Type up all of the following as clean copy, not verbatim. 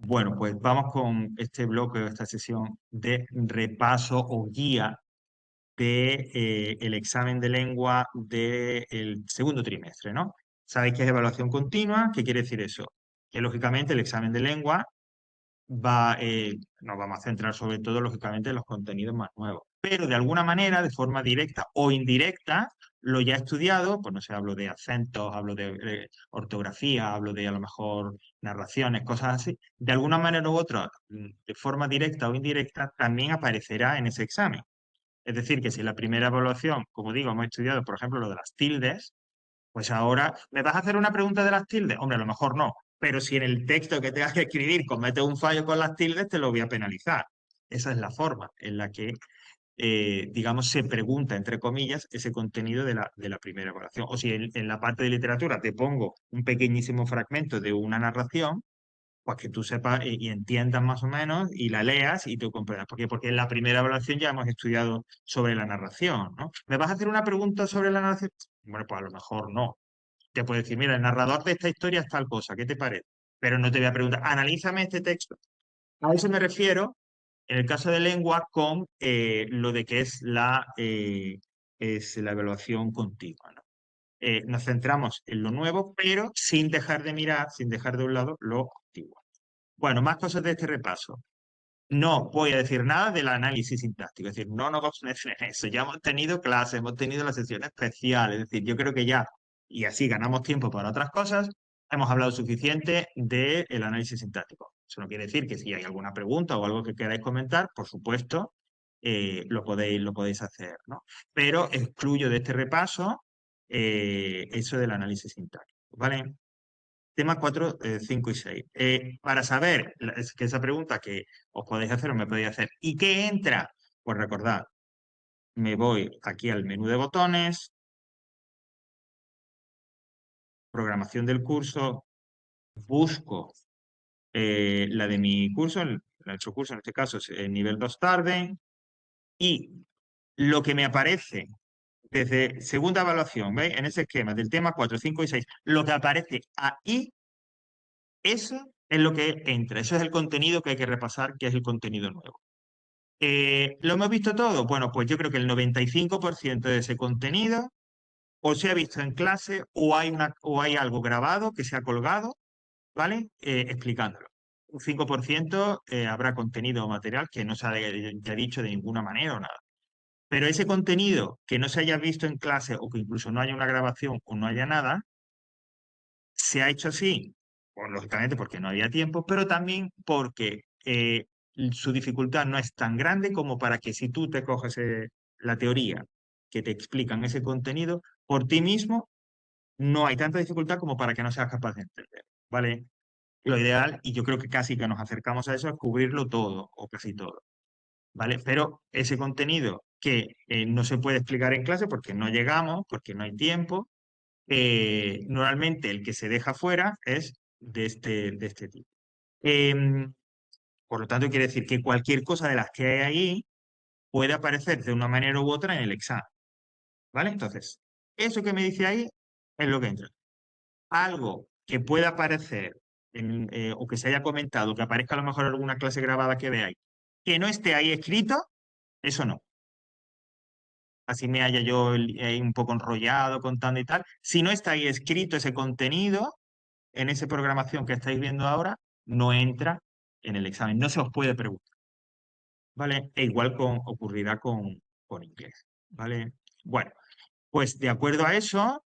Bueno, pues vamos con este bloque, esta sesión de repaso o guía de, el examen de lengua del segundo trimestre, ¿no? Sabéis que es evaluación continua. ¿Qué quiere decir eso? Que lógicamente el examen de lengua nos vamos a centrar sobre todo, lógicamente, en los contenidos más nuevos. Pero de alguna manera, de forma directa o indirecta, lo ya estudiado, pues no sé, hablo de acentos, hablo de ortografía, hablo de a lo mejor narraciones, cosas así, de alguna manera u otra, de forma directa o indirecta, también aparecerá en ese examen. Es decir, que si en la primera evaluación, como digo, hemos estudiado, por ejemplo, lo de las tildes, pues ahora, ¿me vas a hacer una pregunta de las tildes? Hombre, a lo mejor no, pero si en el texto que tengas que escribir cometes un fallo con las tildes, te lo voy a penalizar. Esa es la forma en la que, digamos, se pregunta, entre comillas, ese contenido de la primera evaluación. O si en la parte de literatura te pongo un pequeñísimo fragmento de una narración, pues que tú sepas y entiendas más o menos y la leas y tú comprendas. ¿Por qué? Porque en la primera evaluación ya hemos estudiado sobre la narración, ¿no? ¿Me vas a hacer una pregunta sobre la narración? Bueno, pues a lo mejor no. Te puedo decir, mira, el narrador de esta historia es tal cosa, ¿qué te parece? Pero no te voy a preguntar, analízame este texto. A eso me refiero, en el caso de lengua, con lo de que es la evaluación continua, ¿no? Nos centramos en lo nuevo, pero sin dejar de mirar, sin dejar de un lado lo antiguo. Bueno, más cosas de este repaso. No voy a decir nada del análisis sintáctico, es decir, no nos vamos a meter en eso. Ya hemos tenido clases, hemos tenido la sesión especial, es decir, yo creo que ya, y así ganamos tiempo para otras cosas, hemos hablado suficiente del análisis sintáctico. Eso no quiere decir que si hay alguna pregunta o algo que queráis comentar, por supuesto, lo podéis hacer, ¿no? Pero excluyo de este repaso eso del análisis sintáctico, ¿vale? Tema 4, 5 y 6. Para saber, es que esa pregunta que os podéis hacer o me podéis hacer, ¿y qué entra? Pues recordad, me voy aquí al menú de botones, programación del curso, busco la de mi curso, nuestro curso en este caso es el nivel 2 tarde, y lo que me aparece desde segunda evaluación, ¿veis? En ese esquema del tema 4, 5 y 6, lo que aparece ahí, eso es lo que entra, eso es el contenido que hay que repasar, que es el contenido nuevo. ¿Lo hemos visto todo? Bueno, pues yo creo que el 95% de ese contenido o se ha visto en clase o hay algo grabado que se ha colgado, ¿vale? Explicándolo. Un 5% habrá contenido o material que no se haya dicho de ninguna manera o nada. Pero ese contenido que no se haya visto en clase o que incluso no haya una grabación o no haya nada, se ha hecho así, pues, lógicamente porque no había tiempo, pero también porque su dificultad no es tan grande como para que si tú te coges la teoría que te explican ese contenido, por ti mismo no hay tanta dificultad como para que no seas capaz de entender, ¿vale? Lo ideal, y yo creo que casi que nos acercamos a eso, es cubrirlo todo o casi todo, ¿vale? Pero ese contenido que no se puede explicar en clase porque no llegamos, porque no hay tiempo, normalmente el que se deja fuera es de este tipo. Em, por lo tanto, quiere decir que cualquier cosa de las que hay ahí puede aparecer de una manera u otra en el examen, ¿vale? Entonces, eso que me dice ahí es lo que entra. Algo que pueda aparecer o que se haya comentado, que aparezca a lo mejor en alguna clase grabada que veáis, que no esté ahí escrito, eso no. Así me haya yo ahí un poco enrollado contando y tal. Si no está ahí escrito ese contenido, en esa programación que estáis viendo ahora, no entra en el examen, no se os puede preguntar, ¿vale? E igual ocurrirá con inglés, ¿vale? Bueno, pues de acuerdo a eso,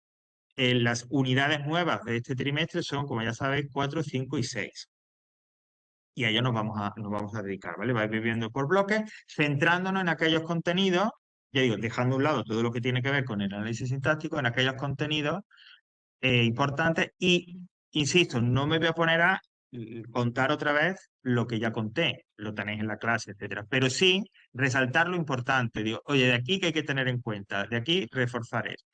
las unidades nuevas de este trimestre son, como ya sabéis, 4, 5 y 6. Y a ello nos vamos a dedicar, ¿vale? Vais viviendo por bloques, centrándonos en aquellos contenidos, ya digo, dejando a un lado todo lo que tiene que ver con el análisis sintáctico, en aquellos contenidos importantes y, insisto, no me voy a poner a contar otra vez lo que ya conté, lo tenéis en la clase, etcétera, pero sí resaltar lo importante, digo, oye, de aquí que hay que tener en cuenta, de aquí reforzar esto.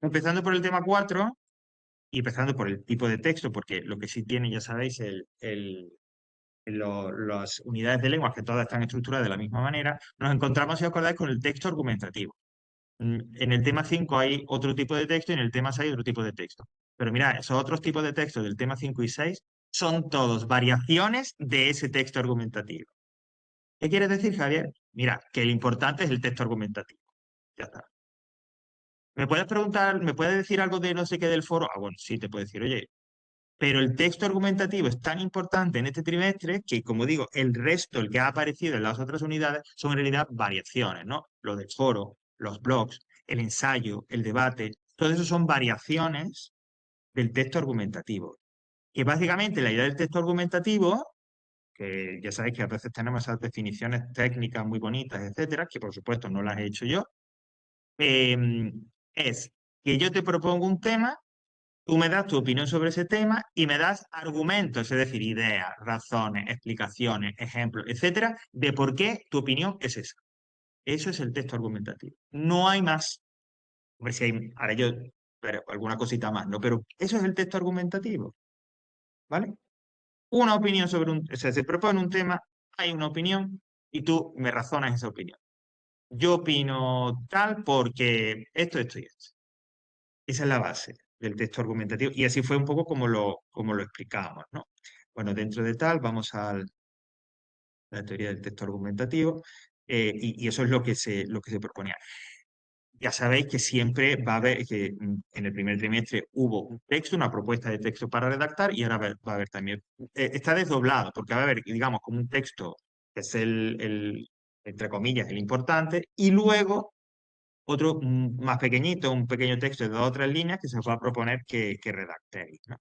Empezando por el tema 4 y empezando por el tipo de texto, porque lo que sí tiene, ya sabéis, las unidades de lenguas que todas están estructuradas de la misma manera, nos encontramos, si os acordáis, con el texto argumentativo. En el tema 5 hay otro tipo de texto y en el tema 6 otro tipo de texto. Pero mira, esos otros tipos de texto del tema 5 y 6 son todos variaciones de ese texto argumentativo. ¿Qué quieres decir, Javier? Mira, que lo importante es el texto argumentativo. Ya está. ¿Me puedes preguntar, me puedes decir algo de no sé qué del foro? Ah, bueno, sí, te puedo decir, oye, pero el texto argumentativo es tan importante en este trimestre que, como digo, el resto, el que ha aparecido en las otras unidades, son en realidad variaciones, ¿no? Lo del foro, los blogs, el ensayo, el debate, todo eso son variaciones del texto argumentativo. Que básicamente la idea del texto argumentativo, que ya sabéis que a veces tenemos esas definiciones técnicas muy bonitas, etcétera, que por supuesto no las he hecho yo, es que yo te propongo un tema. Tú me das tu opinión sobre ese tema y me das argumentos, es decir, ideas, razones, explicaciones, ejemplos, etcétera, de por qué tu opinión es esa. Eso es el texto argumentativo. No hay más. A ver si hay, ahora yo, pero alguna cosita más, ¿no? Pero eso es el texto argumentativo, ¿vale? Una opinión sobre un, o sea, se propone un tema, hay una opinión y tú me razonas esa opinión. Yo opino tal porque esto y esto. Esa es la base del texto argumentativo y así fue un poco como lo explicamos, ¿no? Bueno, dentro de tal vamos a la teoría del texto argumentativo y eso es lo que se proponía. Ya sabéis que siempre va a haber, que en el primer trimestre hubo un texto, una propuesta de texto para redactar y ahora va a haber también, está desdoblado porque va a haber, digamos, como un texto que es entre comillas, el importante y luego otro más pequeñito, un pequeño texto de 2 o 3 líneas que se os va a proponer que redactéis, ¿no?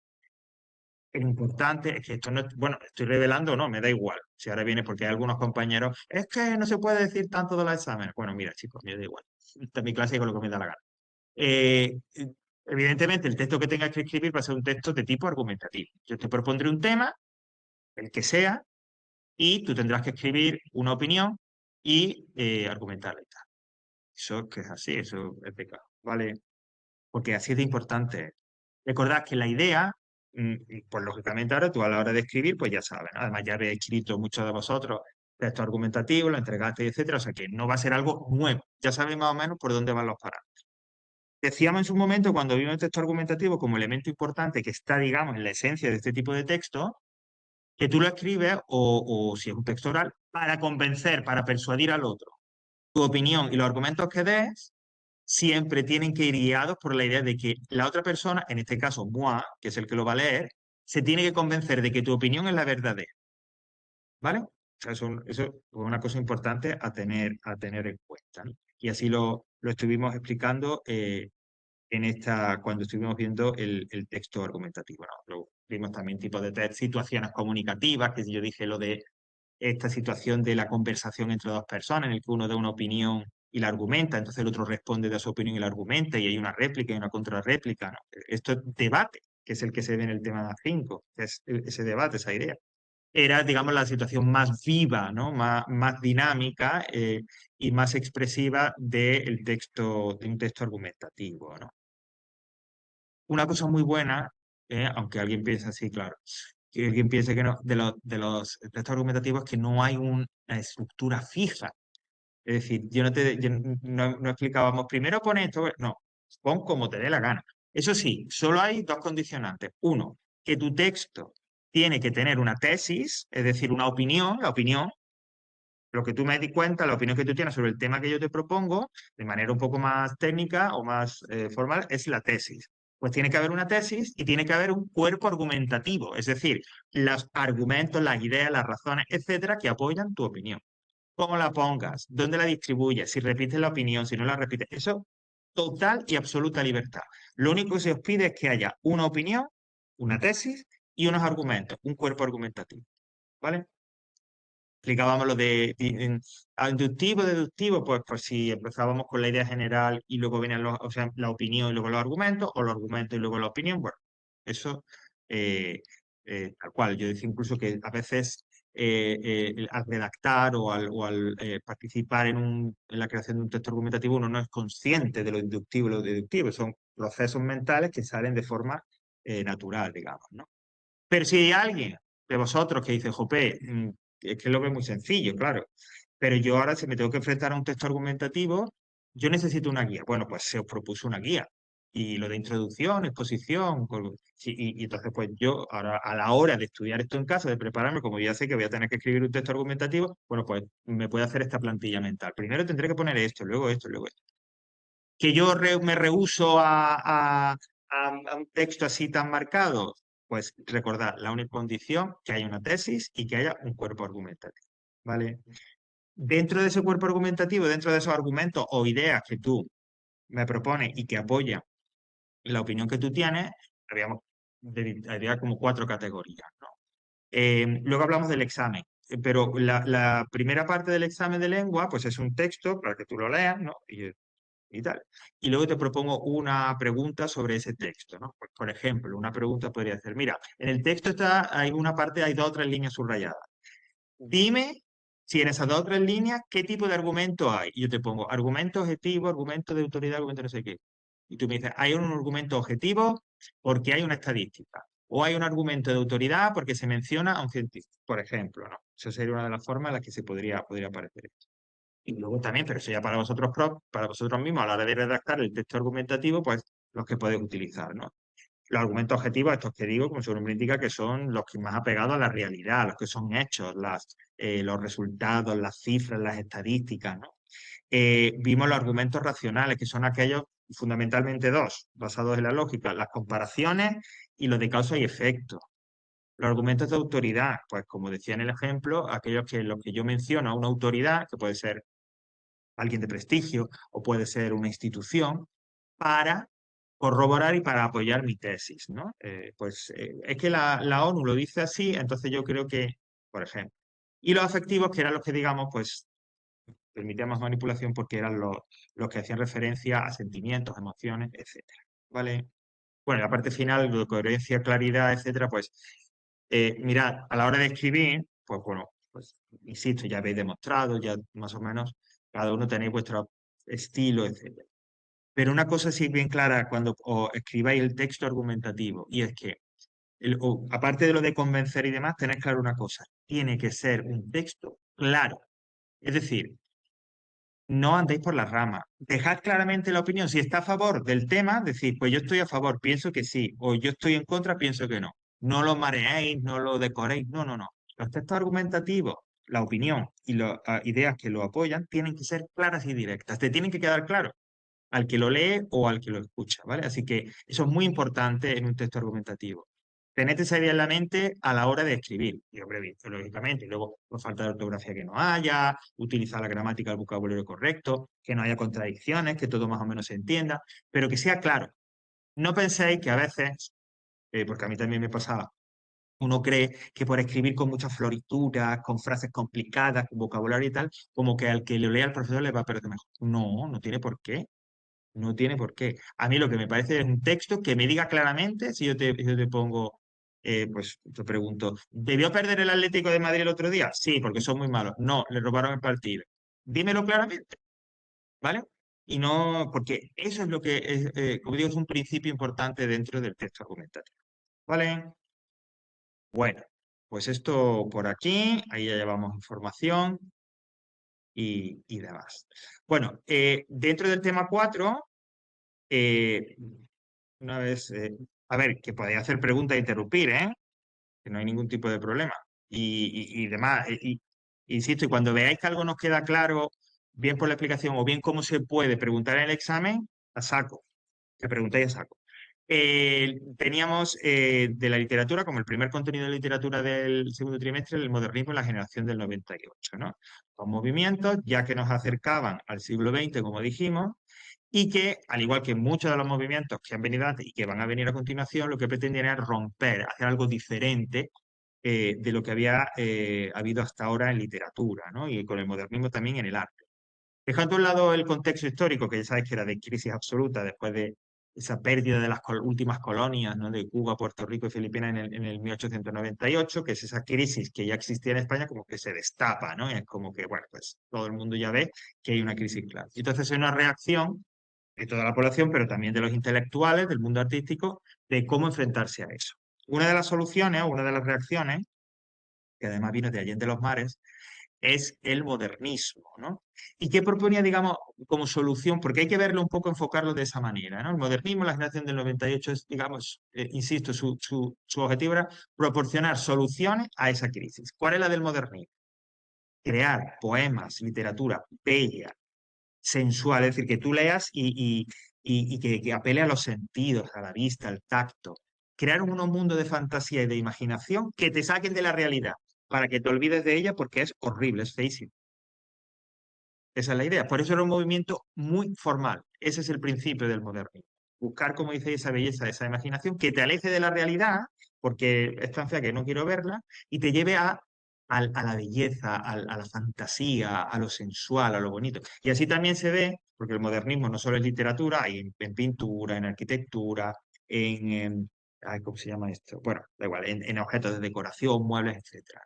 Lo importante es que esto no, bueno, estoy revelando, no, me da igual. Si ahora viene porque hay algunos compañeros, es que no se puede decir tanto de los exámenes. Bueno, mira, chicos, me da igual. Esta es mi clase y con lo que me da la gana. Eh, evidentemente, el texto que tengas que escribir va a ser un texto de tipo argumentativo. Yo te propondré un tema, el que sea, y tú tendrás que escribir una opinión y argumentarla y tal. Eso es que es así, eso es pecado, ¿vale? Porque así es de importante. Recordad que la idea, pues lógicamente ahora tú a la hora de escribir, pues ya sabes, ¿no? Además ya habéis escrito muchos de vosotros texto argumentativo, lo entregaste, etcétera, o sea que no va a ser algo nuevo. Ya sabéis más o menos por dónde van los parámetros. Decíamos en su momento, cuando vimos el texto argumentativo como elemento importante que está, digamos, en la esencia de este tipo de texto, que tú lo escribes, o si es un texto oral, para convencer, para persuadir al otro. Tu opinión y los argumentos que des siempre tienen que ir guiados por la idea de que la otra persona, en este caso moi, que es el que lo va a leer, se tiene que convencer de que tu opinión es la verdadera, ¿vale? O sea, eso es una cosa importante a tener en cuenta, ¿no? Y así lo estuvimos explicando cuando estuvimos viendo el texto argumentativo, ¿no? Lo vimos también tipos de test, situaciones comunicativas, que yo dije lo de esta situación de la conversación entre dos personas, en el que uno da una opinión y la argumenta, entonces el otro responde de su opinión y la argumenta, y hay una réplica y una contrarréplica, ¿no? Esto es debate, que es el que se ve en el tema 5, que es ese debate, esa idea. Era, digamos, la situación más viva, ¿no? Más dinámica y más expresiva de un texto argumentativo, ¿no? Una cosa muy buena, aunque alguien piense así, claro, que alguien piense que no, de los textos argumentativos es que no hay una estructura fija. Es decir, no explicábamos primero pon esto, no, pon como te dé la gana. Eso sí, solo hay 2 condicionantes. Uno, que tu texto tiene que tener una tesis, es decir, una opinión, la opinión, lo que tú me di cuenta, la opinión que tú tienes sobre el tema que yo te propongo, de manera un poco más técnica o más formal, es la tesis. Pues tiene que haber una tesis y tiene que haber un cuerpo argumentativo, es decir, los argumentos, las ideas, las razones, etcétera, que apoyan tu opinión. Cómo la pongas, dónde la distribuyes, si repites la opinión, si no la repites, eso, total y absoluta libertad. Lo único que se os pide es que haya una opinión, una tesis y unos argumentos, un cuerpo argumentativo. ¿Vale? Explicábamos lo de inductivo, deductivo, pues si empezábamos con la idea general y luego venían o sea, la opinión y luego los argumentos, o los argumentos y luego la opinión, bueno, eso tal cual. Yo decía incluso que a veces al redactar o al participar en la creación de un texto argumentativo uno no es consciente de lo inductivo y lo deductivo, son procesos mentales que salen de forma natural, digamos, ¿no? Pero si hay alguien de vosotros que dice, Jope, es que lo ve muy sencillo, claro, pero yo ahora si me tengo que enfrentar a un texto argumentativo, yo necesito una guía. Bueno, pues se os propuso una guía. Y lo de introducción, exposición, sí, y entonces pues yo ahora a la hora de estudiar esto en casa, de prepararme, como ya sé que voy a tener que escribir un texto argumentativo, bueno, pues me puedo hacer esta plantilla mental. Primero tendré que poner esto, luego esto. Que yo me rehúso a un texto así tan marcado, pues recordad, la única condición que haya una tesis y que haya un cuerpo argumentativo, ¿vale? Dentro de ese cuerpo argumentativo, dentro de esos argumentos o ideas que tú me propones y que apoyan la opinión que tú tienes, habría como 4 categorías, ¿no? Luego hablamos del examen, pero la primera parte del examen de lengua, pues es un texto para que tú lo leas, ¿no? Y tal. Y luego te propongo una pregunta sobre ese texto, ¿no? Pues, por ejemplo, una pregunta podría ser, mira, en el texto hay una parte, hay 2 o 3 líneas subrayadas. Dime si en esas 2 o 3 líneas, ¿qué tipo de argumento hay? Y yo te pongo argumento objetivo, argumento de autoridad, argumento no sé qué. Y tú me dices, hay un argumento objetivo porque hay una estadística. O hay un argumento de autoridad porque se menciona a un científico, por ejemplo, ¿no? Esa sería una de las formas en las que se podría aparecer esto. Y luego también, pero eso ya para vosotros, para vosotros mismos, a la hora de redactar el texto argumentativo, pues los que podéis utilizar, ¿no? Los argumentos objetivos, estos que digo, como su nombre indica, que son los que más apegados a la realidad, los que son hechos, los resultados, las cifras, las estadísticas, ¿no? Vimos los argumentos racionales, que son aquellos fundamentalmente 2, basados en la lógica, las comparaciones y los de causa y efecto. Los argumentos de autoridad, pues como decía en el ejemplo, aquellos que los que yo menciono a una autoridad, que puede ser alguien de prestigio o puede ser una institución, para corroborar y para apoyar mi tesis, ¿no? Es que la ONU lo dice así, entonces yo creo que, por ejemplo. Y los afectivos, que eran los que, digamos, pues permitían más manipulación porque eran los que hacían referencia a sentimientos, emociones, etcétera, ¿vale? Bueno, la parte final, de coherencia, claridad, etcétera, pues mirad, a la hora de escribir, pues bueno, pues insisto, ya habéis demostrado, ya más o menos, cada uno tenéis vuestro estilo, etcétera. Pero una cosa sí bien clara cuando os escribáis el texto argumentativo, y es que, aparte de lo de convencer y demás, tenéis claro una cosa, tiene que ser un texto claro. Es decir, no andéis por las ramas. Dejad claramente la opinión. Si está a favor del tema, decir, pues yo estoy a favor, pienso que sí, o yo estoy en contra, pienso que no. No lo mareéis, no lo decoréis, no, no, no. Los textos argumentativos, la opinión y las ideas que lo apoyan tienen que ser claras y directas. Te tienen que quedar claro al que lo lee o al que lo escucha, ¿vale? Así que eso es muy importante en un texto argumentativo. Tened esa idea en la mente a la hora de escribir, y hombre, lógicamente, y luego por falta de ortografía que no haya, utilizar la gramática, el vocabulario correcto, que no haya contradicciones, que todo más o menos se entienda, pero que sea claro. No penséis que a veces, porque a mí también me pasaba, uno cree que por escribir con muchas florituras, con frases complicadas, con vocabulario y tal, como que al que lo lea el profesor le va a parecer mejor. No, no tiene por qué. No tiene por qué. A mí lo que me parece es un texto que me diga claramente, si yo te pongo, pues te pregunto, ¿debió perder el Atlético de Madrid el otro día? Sí, porque son muy malos. No, le robaron el partido. Dímelo claramente, ¿vale? Y no, porque eso es lo que es, como digo, es un principio importante dentro del texto argumentativo. ¿Vale? Bueno, pues esto por aquí, ahí ya llevamos información y demás. Bueno, dentro del tema 4. eh, Una vez, a ver, que podéis hacer preguntas e interrumpir, ¿eh? Que no hay ningún tipo de problema. Y demás, insisto, y cuando veáis que algo nos queda claro, bien por la explicación o bien cómo se puede preguntar en el examen, a saco, que preguntéis a saco. Teníamos de la literatura, como el primer contenido de literatura del segundo trimestre, el modernismo en la generación del 98, ¿no? Con movimientos, ya que nos acercaban al siglo XX, como dijimos, y que, al igual que muchos de los movimientos que han venido antes y que van a venir a continuación, lo que pretendían era romper, hacer algo diferente de lo que había habido hasta ahora en literatura, ¿no? Y con el modernismo también en el arte. Dejando a un lado el contexto histórico, que ya sabéis que era de crisis absoluta después de esa pérdida de las últimas colonias, ¿no? De Cuba, Puerto Rico y Filipinas en el 1898, que es esa crisis que ya existía en España, como que se destapa, ¿no? Y es como que, bueno, pues todo el mundo ya ve que hay una crisis clara. Y entonces hay una reacción de toda la población, pero también de los intelectuales, del mundo artístico, de cómo enfrentarse a eso. Una de las soluciones, o una de las reacciones, que además vino de Allende los Mares, es el modernismo, ¿no? ¿Y qué proponía, digamos, como solución? Porque hay que verlo un poco, enfocarlo de esa manera, ¿no? El modernismo, la generación del 98, es, digamos, insisto, su objetivo era proporcionar soluciones a esa crisis. ¿Cuál es la del modernismo? Crear poemas, literatura bella, sensual, es decir, que tú leas y que apele a los sentidos, a la vista, al tacto. Crear unos mundos de fantasía y de imaginación que te saquen de la realidad, para que te olvides de ella porque es horrible, es feísimo. Esa es la idea. Por eso era un movimiento muy formal. Ese es el principio del modernismo. Buscar, como dice, esa belleza, esa imaginación que te aleje de la realidad, porque es tan fea que no quiero verla, y te lleve a la belleza, a la fantasía, a lo sensual, a lo bonito. Y así también se ve, porque el modernismo no solo es literatura, hay en pintura, en arquitectura, ay, ¿cómo se llama esto? Bueno, da igual, en objetos de decoración, muebles, etcétera.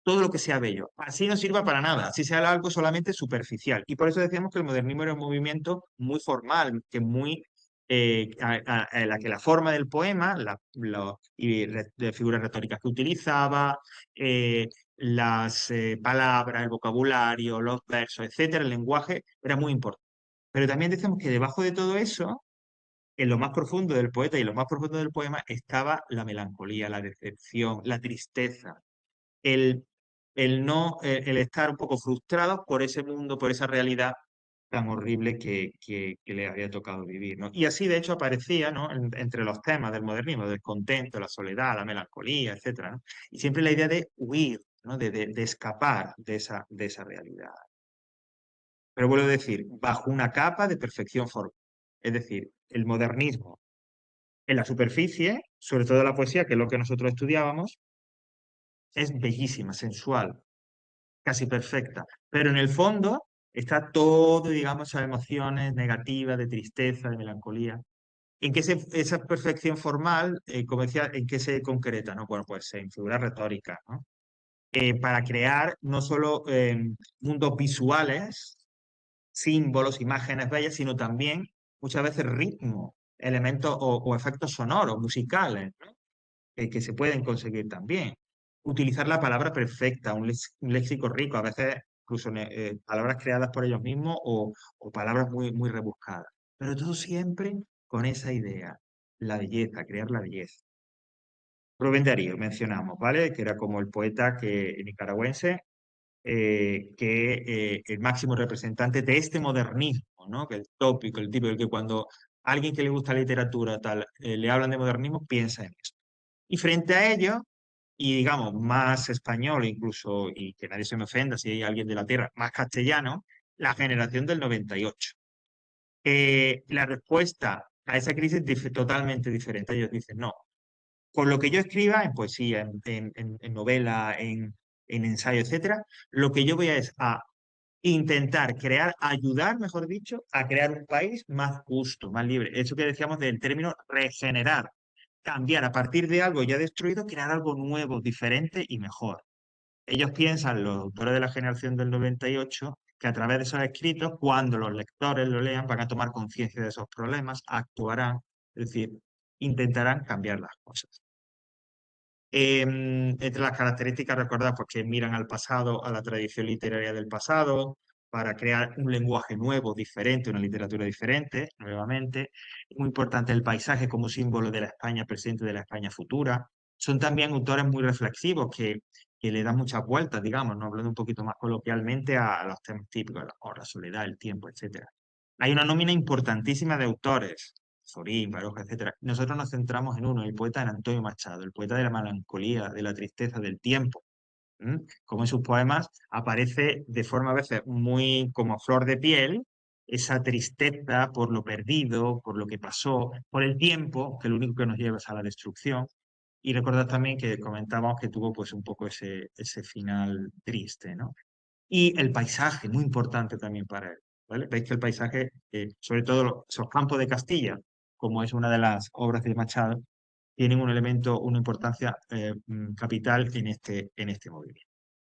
Todo lo que sea bello. Así no sirva para nada, así sea algo solamente superficial. Y por eso decíamos que el modernismo era un movimiento muy formal, que muy la que la forma del poema, de figuras retóricas que utilizaba, las palabras, el vocabulario, los versos, etcétera, el lenguaje, era muy importante. Pero también decimos que debajo de todo eso, en lo más profundo del poeta y en lo más profundo del poema, estaba la melancolía, la decepción, la tristeza, el, el estar un poco frustrado por ese mundo, por esa realidad tan horrible que le había tocado vivir, ¿no? Y así, de hecho, aparecía, ¿no? Entre los temas del modernismo, del contento, la soledad, la melancolía, etcétera, ¿no? Y siempre la idea de huir, ¿no? De escapar de esa realidad. Pero vuelvo a decir, bajo una capa de perfección formal. Es decir, el modernismo en la superficie, sobre todo la poesía, que es lo que nosotros estudiábamos, es bellísima, sensual, casi perfecta, pero en el fondo está todo, digamos, esas emociones negativas, de tristeza, de melancolía. ¿En qué esa perfección formal, como decía, en qué se concreta? ¿No? Bueno, pues en figuras retóricas, ¿no? Para crear no solo mundos visuales, símbolos, imágenes bellas, sino también muchas veces ritmo, elementos o efectos sonoros, musicales, ¿no? Que se pueden conseguir también. Utilizar la palabra perfecta, un léxico rico, a veces incluso palabras creadas por ellos mismos o palabras muy, muy rebuscadas. Pero todo siempre con esa idea, la belleza, crear la belleza. Rubén Darío, mencionamos, ¿vale? Que era como el poeta nicaragüense, el máximo representante de este modernismo, ¿no? Que el tópico, el tipo, el que cuando alguien que le gusta la literatura tal, le hablan de modernismo, piensa en eso. Y frente a ello, y digamos, más español incluso, y que nadie se me ofenda si hay alguien de la tierra, más castellano, la generación del 98. La respuesta a esa crisis es totalmente diferente. Ellos dicen, no, con lo que yo escriba en poesía, en novela, en ensayo, etcétera, lo que yo voy a es a intentar crear, ayudar, mejor dicho, a crear un país más justo, más libre. Eso que decíamos del término regenerar, cambiar a partir de algo ya destruido, crear algo nuevo, diferente y mejor. Ellos piensan, los autores de la generación del 98, que a través de esos escritos, cuando los lectores lo lean, van a tomar conciencia de esos problemas, actuarán, es decir, intentarán cambiar las cosas. Entre las características, recordad, pues que miran al pasado, a la tradición literaria del pasado, para crear un lenguaje nuevo, diferente, una literatura diferente, nuevamente. Muy importante el paisaje como símbolo de la España presente, de la España futura. Son también autores muy reflexivos que le dan muchas vueltas, digamos, ¿no? Hablando un poquito más coloquialmente a los temas típicos, la soledad, el tiempo, etcétera. Hay una nómina importantísima de autores, Zorín, Baroja, etcétera. Nosotros nos centramos en uno, el poeta de Antonio Machado, el poeta de la melancolía, de la tristeza, del tiempo. Como en sus poemas aparece de forma a veces muy como a flor de piel esa tristeza por lo perdido, por lo que pasó, por el tiempo, que lo único que nos lleva es a la destrucción. Y recordad también que comentábamos que tuvo pues un poco ese final triste, ¿no? Y el paisaje, muy importante también para él. ¿Vale? Veis que el paisaje, sobre todo esos campos de Castilla, como es una de las obras de Machado, tienen un elemento, una importancia capital en este movimiento.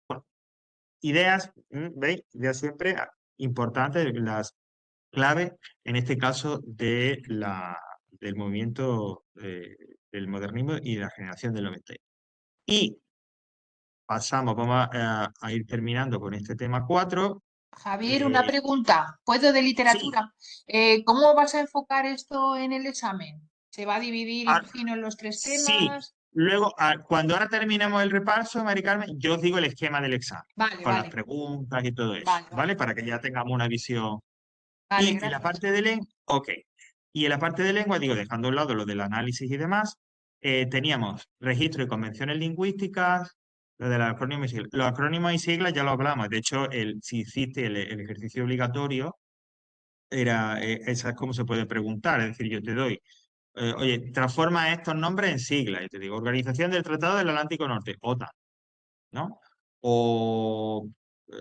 Bueno, ideas, ¿veis? Ideas siempre importantes, las clave, en este caso, del movimiento del modernismo y de la generación del 90. Y pasamos, vamos a ir terminando con este tema 4. Javier, una pregunta. ¿Puedo de Sí, literatura? ¿Cómo vas a enfocar esto en el examen? ¿Se va a dividir, ah, imagino, en los 3 sí. temas? Luego, cuando ahora terminemos el repaso, Mari Carmen, yo os digo el esquema del examen, Vale, con las vale, preguntas y todo eso, vale, ¿vale? vale. Para que ya tengamos una visión. Vale, Y en la gracias. parte de lengua, ok. Y en la parte de lengua, digo, dejando a un lado lo del análisis y demás, teníamos registro y convenciones lingüísticas, lo del acrónimo y siglas. Los acrónimos y siglas ya lo hablamos. De hecho, si hiciste el ejercicio obligatorio, esa es como se puede preguntar. Es decir, yo te doy, oye, transforma estos nombres en siglas. Y te digo, Organización del Tratado del Atlántico Norte, OTAN, ¿no? O eh,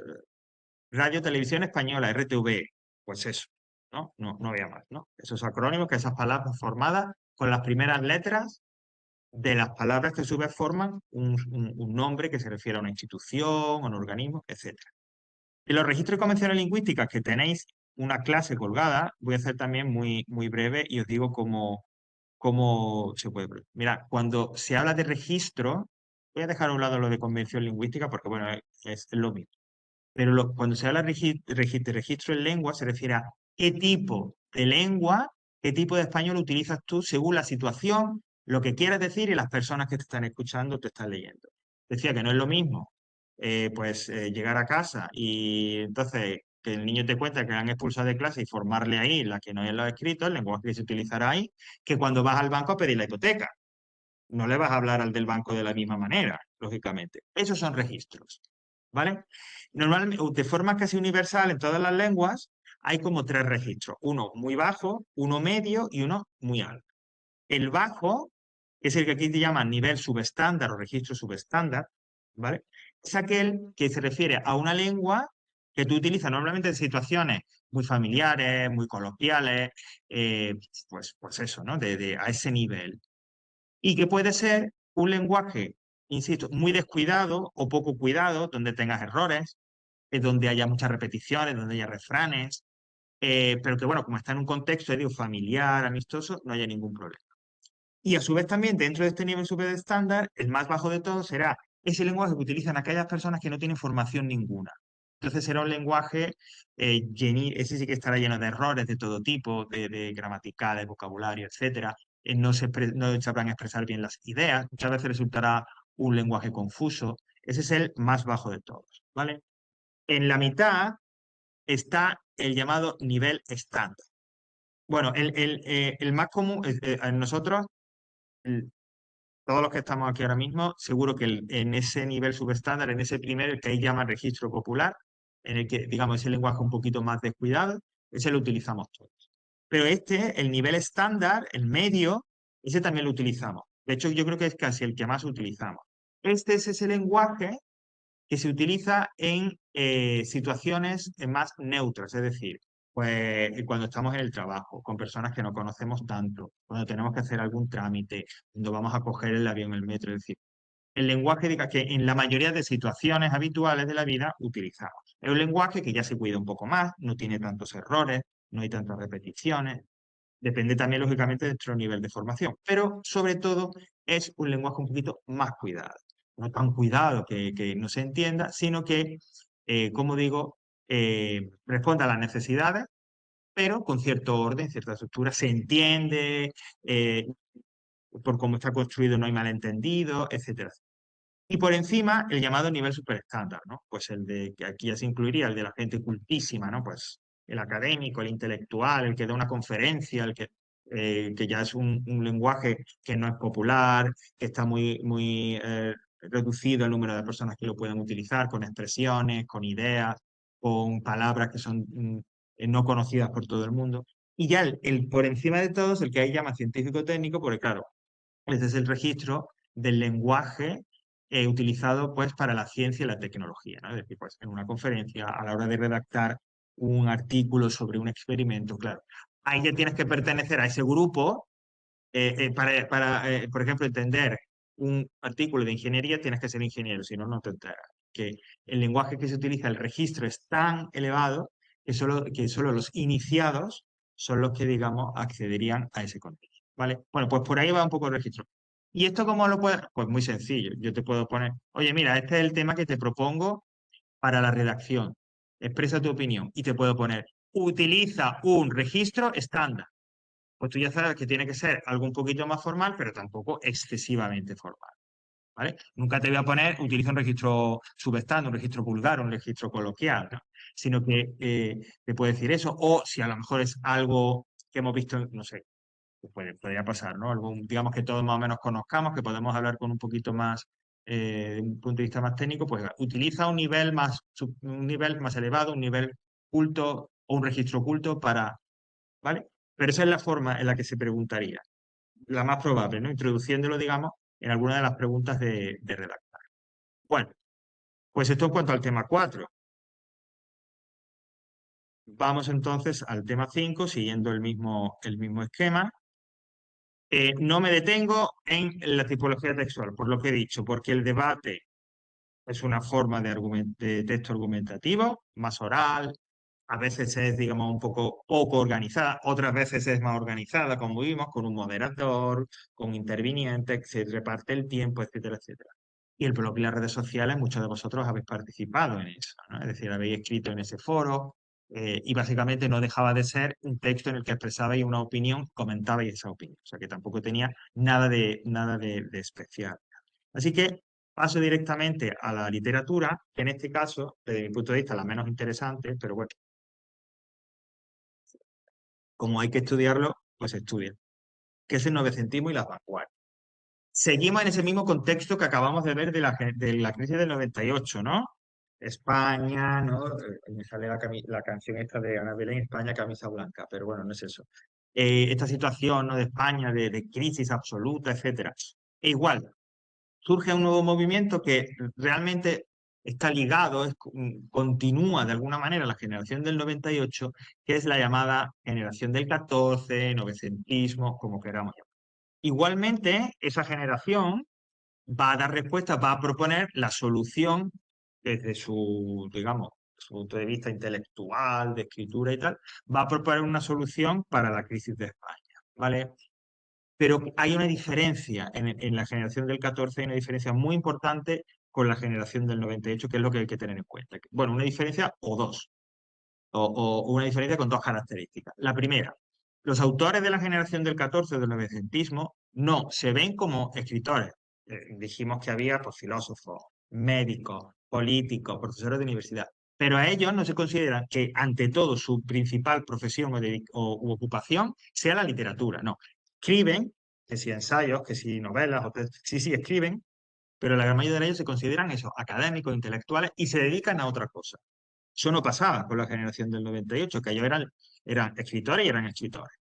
Radio Televisión Española, RTV, pues eso, ¿no? No había más, ¿no? Esos acrónimos, que esas palabras formadas con las primeras letras de las palabras que a su vez forman un nombre que se refiere a una institución, a un organismo, etcétera. Y los registros y convenciones lingüísticas que tenéis una clase colgada, voy a hacer también muy, muy breve y os digo cómo se puede. Mira, cuando se habla de registro, voy a dejar a un lado lo de convención lingüística porque, bueno, es lo mismo. Pero cuando se habla de registro en lengua, se refiere a qué tipo de lengua, qué tipo de español utilizas tú según la situación, lo que quieras decir y las personas que te están escuchando te están leyendo. Decía que no es lo mismo, llegar a casa y entonces que el niño te cuenta que le han expulsado de clase y formarle ahí la que no es lo escrito, el lenguaje que se utilizará ahí, que cuando vas al banco a pedir la hipoteca. No le vas a hablar al del banco de la misma manera, lógicamente. Esos son registros, ¿vale? Normalmente, de forma casi universal en todas las lenguas, hay como 3 registros. Uno muy bajo, uno medio y uno muy alto. El bajo, que es el que aquí te llaman nivel subestándar o registro subestándar, ¿vale? Es aquel que se refiere a una lengua que tú utilizas normalmente en situaciones muy familiares, muy coloquiales, pues eso, ¿no? A ese nivel y que puede ser un lenguaje, insisto, muy descuidado o poco cuidado, donde tengas errores, donde haya muchas repeticiones, donde haya refranes, pero que bueno, como está en un contexto, digo, familiar, amistoso, no haya ningún problema. Y a su vez también dentro de este nivel super estándar, el más bajo de todos será ese lenguaje que utilizan aquellas personas que no tienen formación ninguna. Entonces será un lenguaje, ese sí que estará lleno de errores de todo tipo, de gramaticales, vocabulario, etcétera. No sabrán expresar bien las ideas, muchas veces resultará un lenguaje confuso. Ese es el más bajo de todos, ¿vale? En la mitad está el llamado nivel estándar. Bueno, el más común, en nosotros, el- todos los que estamos aquí ahora mismo, seguro que en ese nivel subestándar, en ese primero, el que ahí llaman registro popular, en el que, digamos, ese lenguaje un poquito más descuidado, ese lo utilizamos todos. Pero el nivel estándar, el medio, ese también lo utilizamos. De hecho, yo creo que es casi el que más utilizamos. Este es ese lenguaje que se utiliza en situaciones más neutras, es decir, pues cuando estamos en el trabajo, con personas que no conocemos tanto, cuando tenemos que hacer algún trámite, cuando vamos a coger el avión, el metro, es decir, el lenguaje diga, que en la mayoría de situaciones habituales de la vida utilizamos. Es un lenguaje que ya se cuida un poco más, no tiene tantos errores, no hay tantas repeticiones, depende también, lógicamente, de nuestro nivel de formación, pero sobre todo es un lenguaje un poquito más cuidado. No tan cuidado que no se entienda, sino que, como digo, responde a las necesidades, pero con cierto orden, cierta estructura, se entiende, por cómo está construido no hay malentendido, etcétera. Y por encima, el llamado nivel superestándar, ¿no? Pues el de, que aquí ya se incluiría el de la gente cultísima, ¿no? Pues el académico, el intelectual, el que da una conferencia, que ya es un lenguaje que no es popular, que está muy reducido el número de personas que lo pueden utilizar, con expresiones, con ideas, con palabras que son no conocidas por todo el mundo. Y ya por encima de todos, el que ahí llama científico técnico, porque claro, ese es el registro del lenguaje utilizado pues, para la ciencia y la tecnología, ¿no? Es decir, pues, en una conferencia, a la hora de redactar un artículo sobre un experimento, claro. Ahí ya tienes que pertenecer a ese grupo por ejemplo, entender un artículo de ingeniería, tienes que ser ingeniero, si no, no te enteras. Que el lenguaje que se utiliza, el registro es tan elevado que solo los iniciados son los que, digamos, accederían a ese contenido. ¿Vale? Bueno, pues por ahí va un poco el registro. ¿Y esto cómo lo puedes? Pues muy sencillo. Yo te puedo poner, oye, mira, este es el tema que te propongo para la redacción. Expresa tu opinión. Y te puedo poner, utiliza un registro estándar. Pues tú ya sabes que tiene que ser algo un poquito más formal, pero tampoco excesivamente formal. ¿Vale? Nunca te voy a poner, utiliza un registro subestándar, un registro vulgar, un registro coloquial, ¿no? Sino que te puede decir eso, o si a lo mejor es algo que hemos visto, no sé, pues podría pasar, ¿no? Digamos que todos más o menos conozcamos, que podemos hablar con un poquito más, de un punto de vista más técnico, pues utiliza un nivel más elevado, un nivel culto o un registro culto para, ¿vale? Pero esa es la forma en la que se preguntaría, la más probable, ¿no? Introduciéndolo, digamos, en alguna de las preguntas de redactar. Bueno, pues esto en cuanto al tema 4. Vamos entonces al tema 5, siguiendo el mismo esquema. No me detengo en la tipología textual, por lo que he dicho, porque el debate es una forma de texto argumentativo, más oral, a veces es, digamos, un poco organizada, otras veces es más organizada, como vimos, con un moderador, con intervinientes, se reparte el tiempo, etcétera, etcétera. Y el blog y las redes sociales, muchos de vosotros habéis participado en eso, ¿no? Es decir, habéis escrito en ese foro, y básicamente no dejaba de ser un texto en el que expresabais una opinión, comentabais esa opinión. O sea que tampoco tenía nada de especial. Así que paso directamente a la literatura, que en este caso, desde mi punto de vista, la menos interesante, pero bueno, como hay que estudiarlo, pues estudia, que es el novecentismo y las vanguardias. Seguimos en ese mismo contexto que acabamos de ver de la crisis del 98, ¿no? España, ¿no? Me sale la canción esta de Ana Belén, España, camisa blanca, pero bueno, no es eso. Esta situación, ¿no? De España, de crisis absoluta, etcétera. E igual, surge un nuevo movimiento que realmente está ligado, continúa de alguna manera la generación del 98, que es la llamada generación del 14, novecentismo, como queramos llamar. Igualmente, esa generación va a dar respuesta, va a proponer la solución desde su, digamos, su punto de vista intelectual, de escritura y tal, va a proponer una solución para la crisis de España, ¿vale? Pero hay una diferencia en la generación del 14, hay una diferencia muy importante con la generación del 98, que es lo que hay que tener en cuenta. Bueno, una diferencia o dos, o una diferencia con dos características. La primera, los autores de la generación del 14, del novecentismo, no se ven como escritores. Dijimos que había, pues, filósofos, médicos, políticos, profesores de universidad, pero a ellos no se consideran que ante todo su principal profesión u ocupación sea la literatura, no. Escriben, que si ensayos, que si novelas, sí, escriben, pero la gran mayoría de ellos se consideran eso, académicos, intelectuales, y se dedican a otra cosa. Eso no pasaba con la generación del 98, que ellos eran escritores y eran escritores.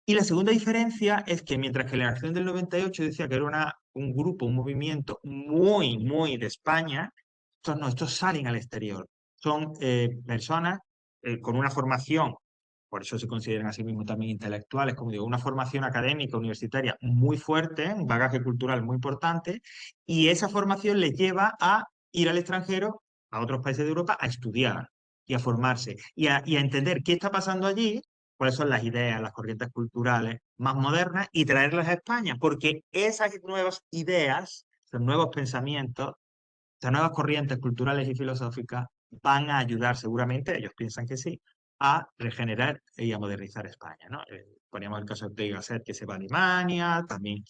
Y la segunda diferencia es que mientras que la generación del 98 decía que era un grupo, un movimiento muy, muy de España, estos no, estos salen al exterior. Son personas con una formación, por eso se consideran a sí mismos también intelectuales, como digo, una formación académica universitaria muy fuerte, un bagaje cultural muy importante, y esa formación les lleva a ir al extranjero, a otros países de Europa, a estudiar y a formarse y a entender qué está pasando allí, cuáles son las ideas, las corrientes culturales más modernas y traerlas a España, porque esas nuevas ideas, esos nuevos pensamientos, esas nuevas corrientes culturales y filosóficas van a ayudar seguramente, ellos piensan que sí, a regenerar y a modernizar España, ¿no? Poníamos el caso de Ortega y Gasset, que se va a Alemania, también